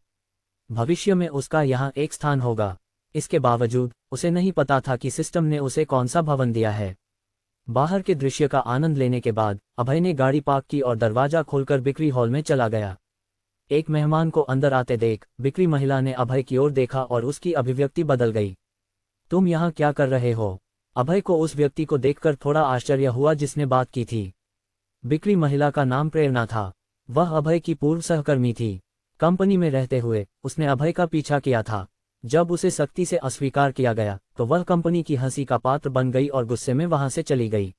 भविष्य में उसका यहाँ एक स्थान होगा। इसके बावजूद उसे नहीं पता था कि सिस्टम ने उसे कौन सा भवन दिया है। बाहर के दृश्य का आनंद लेने के बाद अभय ने गाड़ी पार्क की और दरवाजा खोलकर बिक्री हॉल में चला गया। एक मेहमान को अंदर आते देख बिक्री महिला ने अभय की ओर देखा और उसकी अभिव्यक्ति बदल गई। तुम यहाँ क्या कर रहे हो? अभय को उस व्यक्ति को देखकर थोड़ा आश्चर्य हुआ जिसने बात की थी। बिक्री महिला का नाम प्रेरणा था। वह अभय की पूर्व सहकर्मी थी। कंपनी में रहते हुए उसने अभय का पीछा किया था। जब उसे सख्ती से अस्वीकार किया गया तो वह कंपनी की हंसी का पात्र बन गई और गुस्से में वहां से चली गई।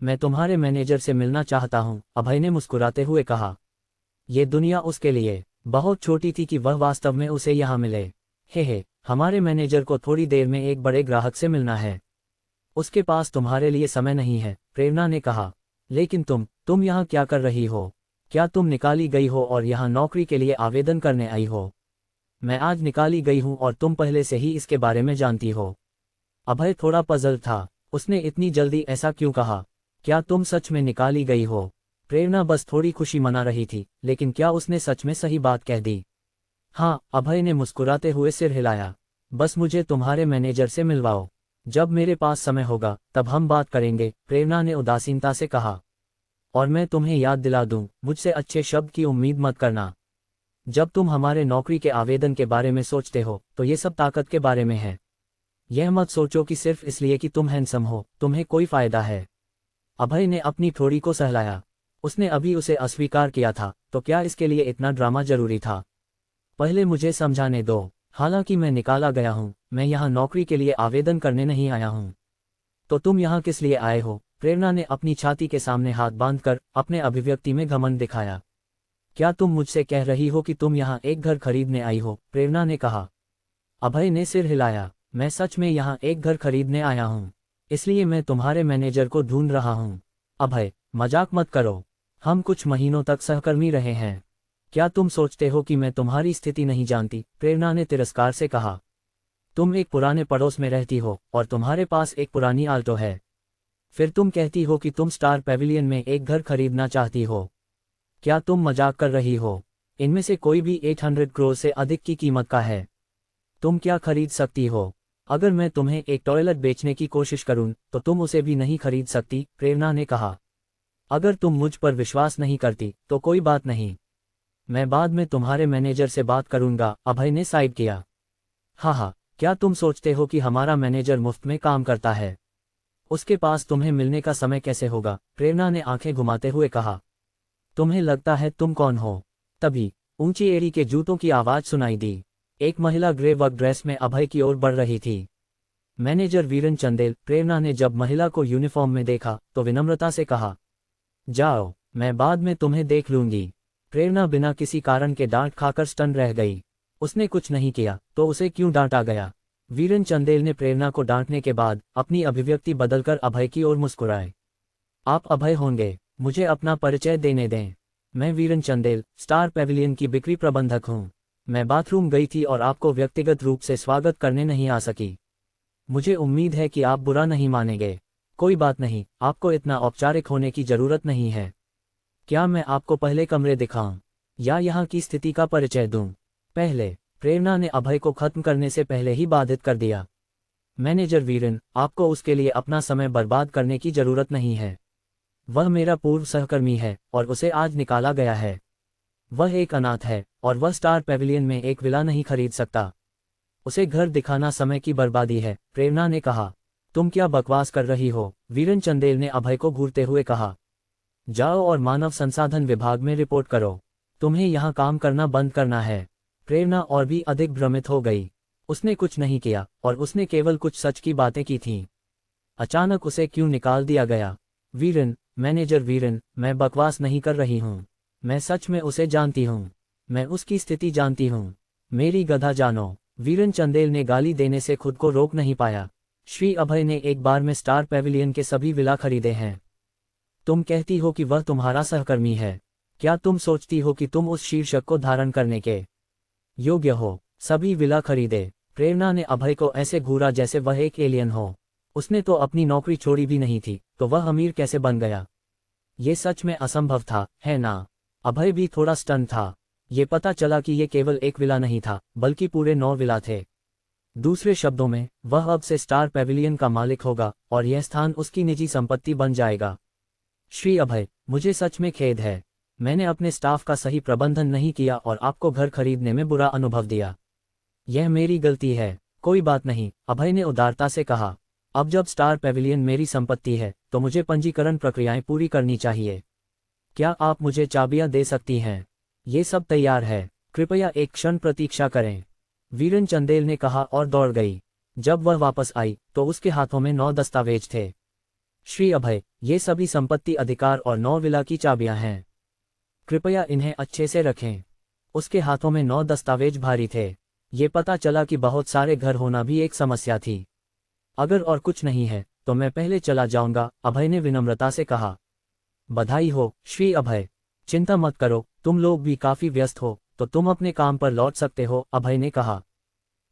मैं तुम्हारे मैनेजर से मिलना चाहता हूं, अभय ने मुस्कुराते हुए कहा। ये दुनिया उसके लिए बहुत छोटी थी कि वह वास्तव में उसे यहाँ मिले। हे, हमारे मैनेजर को थोड़ी देर में एक बड़े ग्राहक से मिलना है। उसके पास तुम्हारे लिए समय नहीं है, प्रेरणा ने कहा। लेकिन तुम यहाँ क्या कर रही हो? क्या तुम निकाली गई हो और यहाँ नौकरी के लिए आवेदन करने आई हो? मैं आज निकाली गई हूँ और तुम पहले से ही इसके बारे में जानती हो। अभय थोड़ा पजल था। उसने इतनी जल्दी ऐसा क्यों कहा? क्या तुम सच में निकाली गई हो? प्रेरणा बस थोड़ी खुशी मना रही थी, लेकिन क्या उसने सच में सही बात कह दी? हाँ, अभय ने मुस्कुराते हुए सिर हिलाया। बस मुझे तुम्हारे मैनेजर से मिलवाओ। जब मेरे पास समय होगा तब हम बात करेंगे, प्रेरणा ने उदासीनता से कहा। और मैं तुम्हें याद दिला दूं, मुझसे अच्छे शब्द की उम्मीद मत करना। जब तुम हमारे नौकरी के आवेदन के बारे में सोचते हो तो ये सब ताकत के बारे में है। यह मत सोचो कि सिर्फ इसलिए कि तुम हैंडसम हो तुम्हें कोई फायदा है। अभय ने अपनी ठोड़ी को सहलाया। उसने अभी उसे अस्वीकार किया था, तो क्या इसके लिए इतना ड्रामा जरूरी था? पहले मुझे समझाने दो। हालांकि मैं निकाला गया हूं, मैं यहाँ नौकरी के लिए आवेदन करने नहीं आया हूं। तो तुम यहाँ किस लिए आए हो? प्रेरणा ने अपनी छाती के सामने हाथ बांधकर अपने अभिव्यक्ति में घमंड दिखाया। क्या तुम मुझसे कह रही हो कि तुम यहाँ एक घर खरीदने आई हो? प्रेरणा ने कहा। अभय ने सिर हिलाया। मैं सच में यहाँ एक घर खरीदने आया हूँ, इसलिए मैं तुम्हारे मैनेजर को ढूंढ रहा हूँ। अभय, मजाक मत करो। हम कुछ महीनों तक सहकर्मी रहे हैं। क्या तुम सोचते हो कि मैं तुम्हारी स्थिति नहीं जानती? प्रेरणा ने तिरस्कार से कहा। तुम एक पुराने पड़ोस में रहती हो और तुम्हारे पास एक पुरानी आल्टो है। फिर तुम कहती हो कि तुम स्टार पेविलियन में एक घर खरीदना चाहती हो। क्या तुम मजाक कर रही हो? इनमें से कोई भी 800 करोड़ से अधिक की कीमत का है। तुम क्या खरीद सकती हो? अगर मैं तुम्हें एक टॉयलेट बेचने की कोशिश करूं तो तुम उसे भी नहीं खरीद सकती, प्रेरणा ने कहा। अगर तुम मुझ पर विश्वास नहीं करती तो कोई बात नहीं, मैं बाद में तुम्हारे मैनेजर से बात करूंगा, अभय ने साइड किया। हाँ, क्या तुम सोचते हो कि हमारा मैनेजर मुफ्त में काम करता है? उसके पास तुम्हें मिलने का समय कैसे होगा? प्रेरणा ने आंखें घुमाते हुए कहा। तुम्हें लगता है तुम कौन हो? तभी ऊंची एड़ी के जूतों की आवाज सुनाई दी। एक महिला ग्रे वर्क ड्रेस में अभय की ओर बढ़ रही थी। मैनेजर वीरेन चंदेल। प्रेरणा ने जब महिला को यूनिफॉर्म में देखा तो विनम्रता से कहा, जाओ, मैं बाद में तुम्हें देख लूंगी। प्रेरणा बिना किसी कारण के डांट खाकर स्टन रह गई। उसने कुछ नहीं किया तो उसे क्यों डांटा गया। वीरेन चंदेल ने प्रेरणा को डांटने के बाद अपनी अभिव्यक्ति बदलकर अभय की ओर मुस्कुराए। आप अभय होंगे? मुझे अपना परिचय देने दें। मैं वीरेन चंदेल, स्टार पैविलियन की बिक्री प्रबंधक हूँ। मैं बाथरूम गई थी और आपको व्यक्तिगत रूप से स्वागत करने नहीं आ सकी। मुझे उम्मीद है कि आप बुरा नहीं मानेंगे। कोई बात नहीं, आपको इतना औपचारिक होने की जरूरत नहीं है। क्या मैं आपको पहले कमरे दिखाऊं या यहाँ की स्थिति का परिचय दूं? पहले। प्रेरणा ने अभय को खत्म करने से पहले ही बाधित कर दिया। मैनेजर वीरेन, आपको उसके लिए अपना समय बर्बाद करने की जरूरत नहीं है। वह मेरा पूर्व सहकर्मी है और उसे आज निकाला गया है। वह एक अनाथ है और वह स्टार पैविलियन में एक विला नहीं खरीद सकता। उसे घर दिखाना समय की बर्बादी है। प्रेरणा ने कहा, तुम क्या बकवास कर रही हो? वीरेन चंदेल ने अभय को घूरते हुए कहा, जाओ और मानव संसाधन विभाग में रिपोर्ट करो। तुम्हें यहाँ काम करना बंद करना है। प्रेरणा और भी अधिक भ्रमित हो गई। उसने कुछ नहीं किया और उसने केवल कुछ सच की बातें की थीं। अचानक उसे क्यों निकाल दिया गया? वीरेन, मैनेजर वीरेन, मैं बकवास नहीं कर रही हूँ। मैं सच में उसे जानती हूँ। मैं उसकी स्थिति जानती हूँ। मेरी गधा जानो। वीरेन चंदेल ने गाली देने से खुद को रोक नहीं पाया। श्री अभय ने एक बार में स्टार पैविलियन के सभी विला खरीदे हैं। तुम कहती हो कि वह तुम्हारा सहकर्मी है। क्या तुम सोचती हो कि तुम उस शीर्षक को धारण करने के योग्य हो? सभी विला खरीदे। प्रेरणा ने अभय को ऐसे घूरा जैसे वह एक एलियन हो। उसने तो अपनी नौकरी छोड़ी भी नहीं थी, तो वह अमीर कैसे बन गया? ये सच में असंभव था, है ना? अभय भी थोड़ा स्टन था। ये पता चला कि ये केवल एक विला नहीं था, बल्कि पूरे 9 विला थे। दूसरे शब्दों में, वह अब से स्टार पैविलियन का मालिक होगा और यह स्थान उसकी निजी संपत्ति बन जाएगा। श्री अभय, मुझे सच में खेद है। मैंने अपने स्टाफ का सही प्रबंधन नहीं किया और आपको घर खरीदने में बुरा अनुभव दिया। यह मेरी गलती है। कोई बात नहीं, अभय ने उदारता से कहा। अब जब स्टार पैविलियन मेरी संपत्ति है तो मुझे पंजीकरण प्रक्रियाएं पूरी करनी चाहिए। क्या आप मुझे चाबियां दे सकती हैं? ये सब तैयार है। कृपया एक क्षण प्रतीक्षा करें। वीरेन चंदेल ने कहा और दौड़ गई। जब वह वापस आई तो उसके हाथों में 9 दस्तावेज थे। श्री अभय, ये सभी संपत्ति अधिकार और 9 विला की चाबियां हैं। कृपया इन्हें अच्छे से रखें। उसके हाथों में 9 दस्तावेज भारी थे। ये पता चला कि बहुत सारे घर होना भी एक समस्या थी। अगर और कुछ नहीं है तो मैं पहले चला जाऊंगा, अभय ने विनम्रता से कहा। बधाई हो श्री अभय। चिंता मत करो, तुम लोग भी काफी व्यस्त हो तो तुम अपने काम पर लौट सकते हो, अभय ने कहा।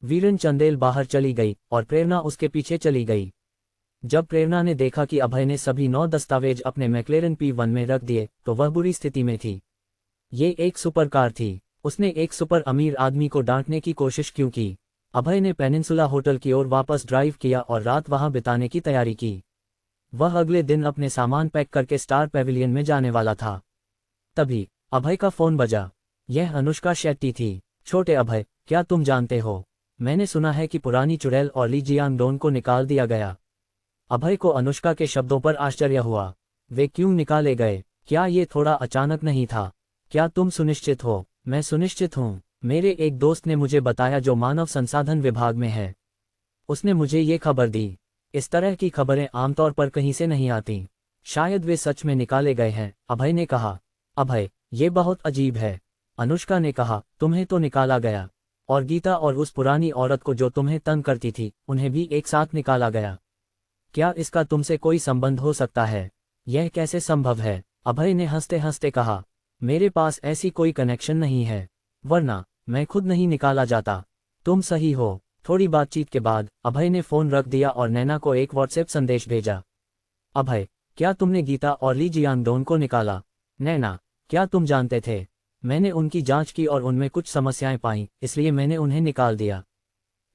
वीरेन चंदेल बाहर चली गई और प्रेरणा उसके पीछे चली गई। जब प्रेरणा ने देखा कि अभय ने सभी 9 दस्तावेज अपने मैक्लेरन P1 में रख दिए तो वह बुरी स्थिति में थी। ये एक सुपर कार थी। उसने एक सुपर अमीर आदमी को डांटने की कोशिश क्यों की? अभय ने पेनिनसुला होटल की ओर वापस ड्राइव किया और रात वहां बिताने की तैयारी की। वह अगले दिन अपने सामान पैक करके स्टार पैविलियन में जाने वाला था। तभी अभय का फोन बजा। यह अनुष्का शेट्टी थी। छोटे अभय, क्या तुम जानते हो, मैंने सुना है कि पुरानी चुड़ैल और ली जियांगडोन को निकाल दिया गया। अभय को अनुष्का के शब्दों पर आश्चर्य हुआ। वे क्यों निकाले गए? क्या ये थोड़ा अचानक नहीं था? क्या तुम सुनिश्चित हो? मैं सुनिश्चित हूँ। मेरे एक दोस्त ने मुझे बताया जो मानव संसाधन विभाग में है। उसने मुझे ये खबर दी। इस तरह की खबरें आमतौर पर कहीं से नहीं आती। शायद वे सच में निकाले गए हैं, अभय ने कहा। अभय, ये बहुत अजीब है। अनुष्का ने कहा, तुम्हें तो निकाला गया, और गीता और उस पुरानी औरत को जो तुम्हें तंग करती थी, उन्हें भी एक साथ निकाला गया। क्या इसका तुमसे कोई संबंध हो सकता है? यह कैसे संभव है? अभय ने हंसते हंसते कहा, मेरे पास ऐसी कोई कनेक्शन नहीं है, वरना मैं खुद नहीं निकाला जाता। तुम सही हो। थोड़ी बातचीत के बाद अभय ने फोन रख दिया और नैना को एक व्हाट्सएप संदेश भेजा। अभय, क्या तुमने गीता और ली जियांगडोन को निकाला? नैना, क्या तुम जानते थे? मैंने उनकी जांच की और उनमें कुछ समस्याएं पाईं, इसलिए मैंने उन्हें निकाल दिया।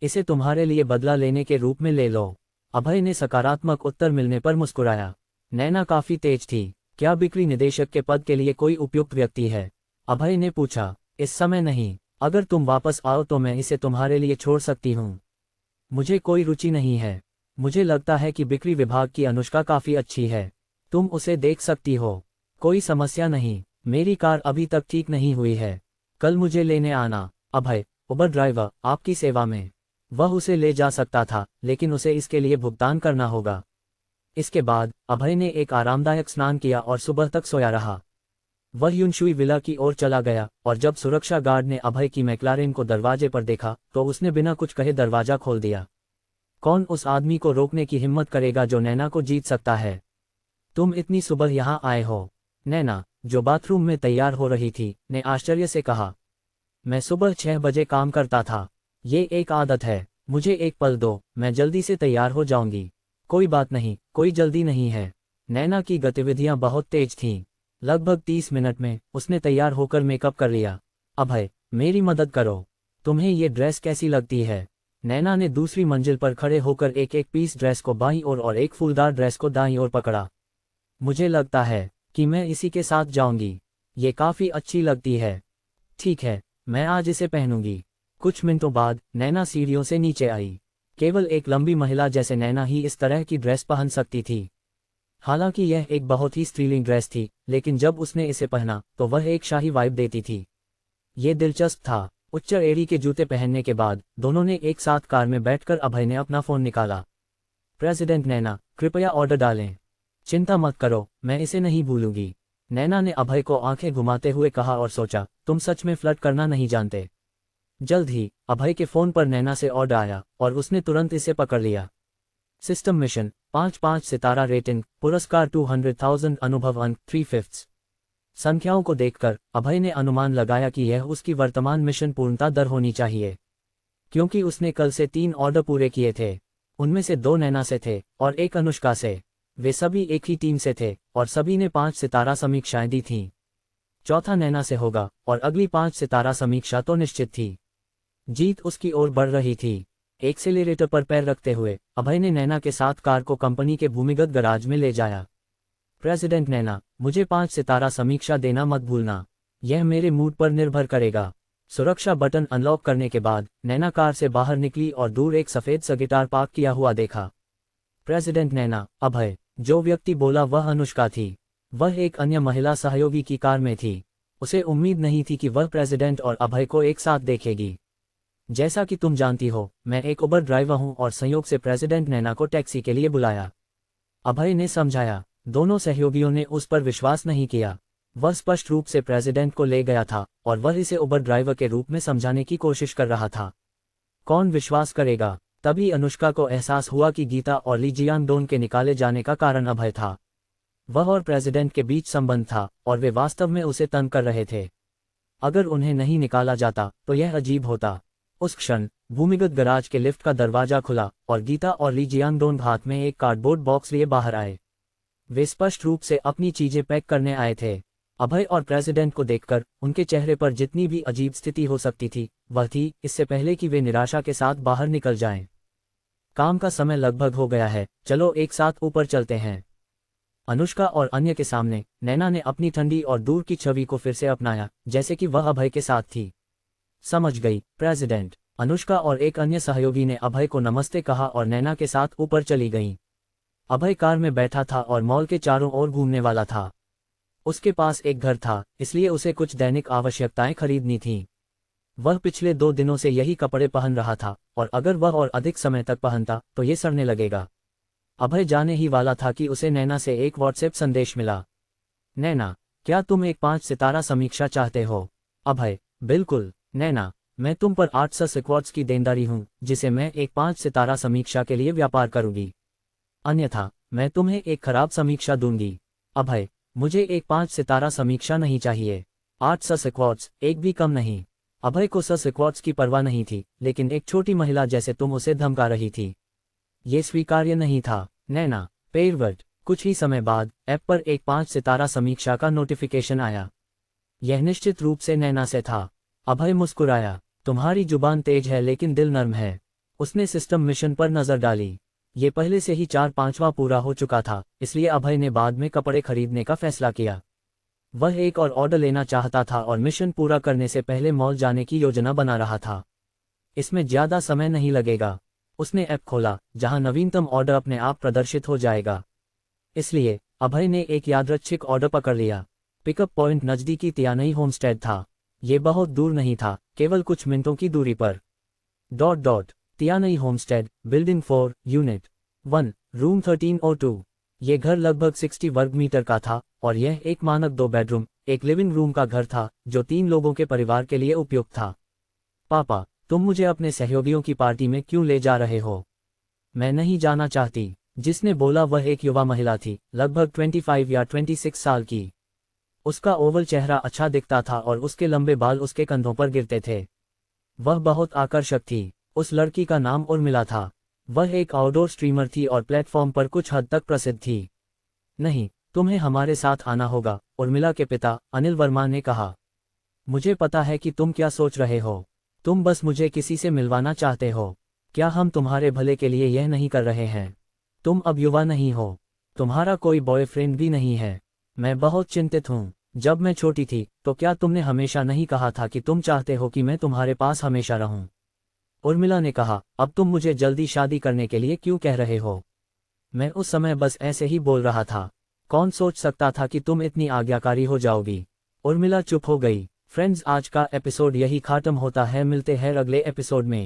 इसे तुम्हारे लिए बदला लेने के रूप में ले लो। अभय ने सकारात्मक उत्तर मिलने पर मुस्कुराया। नैना काफी तेज थी। क्या बिक्री निदेशक के पद के लिए कोई उपयुक्त व्यक्ति है? अभय ने पूछा। इस समय नहीं। अगर तुम वापस आओ तो मैं इसे तुम्हारे लिए छोड़ सकती हूँ। मुझे कोई रुचि नहीं है। मुझे लगता है कि बिक्री विभाग की अनुष्का काफी अच्छी है। तुम उसे देख सकती हो। कोई समस्या नहीं। मेरी कार अभी तक ठीक नहीं हुई है। कल मुझे लेने आना। अभय, उबर ड्राइवर, आपकी सेवा में। वह उसे ले जा सकता था, लेकिन उसे इसके लिए भुगतान करना होगा। इसके बाद अभय ने एक आरामदायक स्नान किया और सुबह तक सोया रहा। वह युनशुई विला की ओर चला गया, और जब सुरक्षा गार्ड ने अभय की मैक्लारेन को दरवाजे पर देखा तो उसने बिना कुछ कहे दरवाजा खोल दिया। कौन उस आदमी को रोकने की हिम्मत करेगा जो नैना को जीत सकता है? तुम इतनी सुबह यहाँ आए हो? नैना, जो बाथरूम में तैयार हो रही थी, ने आश्चर्य से कहा। मैं सुबह 6 बजे काम करता था। ये एक आदत है। मुझे एक पल दो, मैं जल्दी से तैयार हो जाऊंगी। कोई बात नहीं, कोई जल्दी नहीं है। नैना की गतिविधियां बहुत तेज थीं। लगभग 30 मिनट में उसने तैयार होकर मेकअप कर लिया। अभय, मेरी मदद करो। तुम्हें ये ड्रेस कैसी लगती है? नैना ने दूसरी मंजिल पर खड़े होकर एक एक पीस ड्रेस को बाईं ओर और एक फूलदार ड्रेस को दाईं ओर पकड़ा। मुझे लगता है कि मैं इसी के साथ जाऊंगी। ये काफी अच्छी लगती है। ठीक है, मैं आज इसे पहनूंगी। कुछ मिनटों बाद नैना सीढ़ियों से नीचे आई। केवल एक लंबी महिला जैसे नैना ही इस तरह की ड्रेस पहन सकती थी। हालांकि यह एक बहुत ही स्त्रीलिंग ड्रेस थी, लेकिन जब उसने इसे पहना तो वह एक शाही वाइब देती थी। ये दिलचस्प था। उच्च एड़ी के जूते पहनने के बाद दोनों ने एक साथ कार में बैठकर अभय ने अपना फोन निकाला। प्रेसिडेंट नैना, कृपया ऑर्डर डालें। चिंता मत करो, मैं इसे नहीं भूलूंगी। नैना ने अभय को आंखें घुमाते हुए कहा और सोचा, तुम सच में फ्लर्ट करना नहीं जानते। जल्द ही अभय के फोन पर नैना से ऑर्डर आया और उसने तुरंत इसे पकड़ लिया। सिस्टम मिशन 5/5 सितारा रेटिंग, पुरस्कार 200,000, अनुभव अंक 3/5। संख्याओं को देखकर अभय ने अनुमान लगाया कि यह उसकी वर्तमान मिशन पूर्णता दर होनी चाहिए, क्योंकि उसने कल से 3 ऑर्डर पूरे किए थे। उनमें से 2 नैना से थे और एक अनुष्का से। वे सभी एक ही टीम से थे और सभी ने 5 सितारा समीक्षाएं दी थीं। चौथा नैना से होगा और अगली 5 सितारा समीक्षा तो निश्चित थी। जीत उसकी ओर बढ़ रही थी। एक्सेलेरेटर पर पैर रखते हुए अभय ने नैना के साथ कार को कंपनी के भूमिगत गराज में ले जाया। प्रेसिडेंट नैना, मुझे 5 सितारा समीक्षा देना मत भूलना। यह मेरे मूड पर निर्भर करेगा। सुरक्षा बटन अनलॉक करने के बाद नैना कार से बाहर निकली और दूर एक सफेद सा गिटार पार्क किया हुआ देखा। प्रेसिडेंट नैना, अभय। जो व्यक्ति बोला वह अनुष्का थी। वह एक अन्य महिला सहयोगी की कार में थी। उसे उम्मीद नहीं थी कि वह प्रेसिडेंट और अभय को एक साथ देखेगी। जैसा कि तुम जानती हो, मैं एक उबर ड्राइवर हूं और संयोग से प्रेसिडेंट नैना को टैक्सी के लिए बुलाया। अभय ने समझाया। दोनों सहयोगियों ने उस पर विश्वास नहीं किया। वह स्पष्ट रूप से प्रेसिडेंट को ले गया था और वह इसे उबर ड्राइवर के रूप में समझाने की कोशिश कर रहा था। कौन विश्वास करेगा? तभी अनुष्का को एहसास हुआ कि गीता और ली जियांगडोन के निकाले जाने का कारण अभय था। वह और प्रेसिडेंट के बीच संबंध था और वे वास्तव में उसे तंग कर रहे थे। अगर उन्हें नहीं निकाला जाता तो यह अजीब होता। उस क्षण भूमिगत गराज के लिफ्ट का दरवाजा खुला और गीता और ली जियांगडोन हाथ में एक कार्डबोर्ड बॉक्स लिए बाहर आए। वे स्पष्ट रूप से अपनी चीजें पैक करने आए थे। अभय और प्रेसिडेंट को देखकर उनके चेहरे पर जितनी भी अजीब स्थिति हो सकती थी, वह थी, इससे पहले कि वे निराशा के साथ बाहर निकल जाएं। काम का समय लगभग हो गया है, चलो एक साथ ऊपर चलते हैं। अनुष्का और अन्य के सामने नैना ने अपनी ठंडी और दूर की छवि को फिर से अपनाया, जैसे कि वह अभय के साथ थी। समझ गई, प्रेसिडेंट। अनुष्का और एक अन्य सहयोगी ने अभय को नमस्ते कहा और नैना के साथ ऊपर चली गईं। अभय कार में बैठा था और मॉल के चारों ओर घूमने वाला था। उसके पास एक घर था, इसलिए उसे कुछ दैनिक आवश्यकताएं खरीदनी थीं। वह पिछले 2 दिनों से यही कपड़े पहन रहा था और अगर वह और अधिक समय तक पहनता तो ये सड़ने लगेगा। अभय जाने ही वाला था कि उसे नैना से एक व्हाट्सएप संदेश मिला। नैना, क्या तुम एक 5 सितारा समीक्षा चाहते हो? अभय, बिल्कुल। नैना, मैं तुम पर 800 स्क्वाट्स की देनदारी हूं, जिसे मैं एक 5 सितारा समीक्षा के लिए व्यापार करूंगी। अन्यथा मैं तुम्हें एक खराब समीक्षा दूंगी। अभय, मुझे एक 5 सितारा समीक्षा नहीं चाहिए। 800 स्क्वाट्स, एक भी कम नहीं। अभय को 100 स्क्वाट्स की परवाह नहीं थी, लेकिन एक छोटी महिला जैसे तुम उसे धमका रही थी। ये स्वीकार्य नहीं था। नैना, पेरवर्ट। कुछ ही समय बाद ऐप पर एक 5 सितारा समीक्षा का नोटिफिकेशन आया। यह निश्चित रूप से नैना से था। अभय मुस्कुराया। तुम्हारी जुबान तेज है लेकिन दिल नर्म है। उसने सिस्टम मिशन पर नजर डाली। ये पहले से ही 4/5वां पूरा हो चुका था, इसलिए अभय ने बाद में कपड़े खरीदने का फैसला किया। वह एक और ऑर्डर लेना चाहता था और मिशन पूरा करने से पहले मॉल जाने की योजना बना रहा था। इसमें ज्यादा समय नहीं लगेगा। उसने ऐप खोला, जहां नवीनतम ऑर्डर अपने आप प्रदर्शित हो जाएगा। इसलिए अभय ने एक यादृच्छिक ऑर्डर पकड़ लिया। पिकअप पॉइंट नजदीकी तियानई होमस्टेड था। ये बहुत दूर नहीं था, केवल कुछ मिनटों की दूरी पर। तियानई होमस्टेड, बिल्डिंग 4, यूनिट 1, रूम 1302। ये घर लगभग 60 वर्ग मीटर का था और यह एक मानक 2 बेडरूम, एक लिविंग रूम का घर था जो 3 लोगों के परिवार के लिए उपयुक्त था। पापा, तुम मुझे अपने सहयोगियों की पार्टी में क्यों ले जा रहे हो? मैं नहीं जाना चाहती। जिसने बोला वह एक युवा महिला थी, लगभग 25 या 26 साल की। उसका ओवल चेहरा अच्छा दिखता था और उसके लंबे बाल उसके कंधों पर गिरते थे। वह बहुत आकर्षक थी। उस लड़की का नाम उर्मिला था। वह एक आउटडोर स्ट्रीमर थी और प्लेटफॉर्म पर कुछ हद तक प्रसिद्ध थी। नहीं, तुम्हें हमारे साथ आना होगा, उर्मिला के पिता अनिल वर्मा ने कहा। मुझे पता है कि तुम क्या सोच रहे हो। तुम बस मुझे किसी से मिलवाना चाहते हो। क्या हम तुम्हारे भले के लिए यह नहीं कर रहे हैं? तुम अब युवा नहीं हो। तुम्हारा कोई बॉयफ्रेंड भी नहीं है। मैं बहुत चिंतित हूँ। जब मैं छोटी थी तो क्या तुमने हमेशा नहीं कहा था कि तुम चाहते हो कि मैं तुम्हारे पास हमेशा रहूं? उर्मिला ने कहा, अब तुम मुझे जल्दी शादी करने के लिए क्यों कह रहे हो? मैं उस समय बस ऐसे ही बोल रहा था। कौन सोच सकता था कि तुम इतनी आज्ञाकारी हो जाओगी? उर्मिला चुप हो गई। फ्रेंड्स, आज का एपिसोड यही खत्म होता है। मिलते हैं अगले एपिसोड में।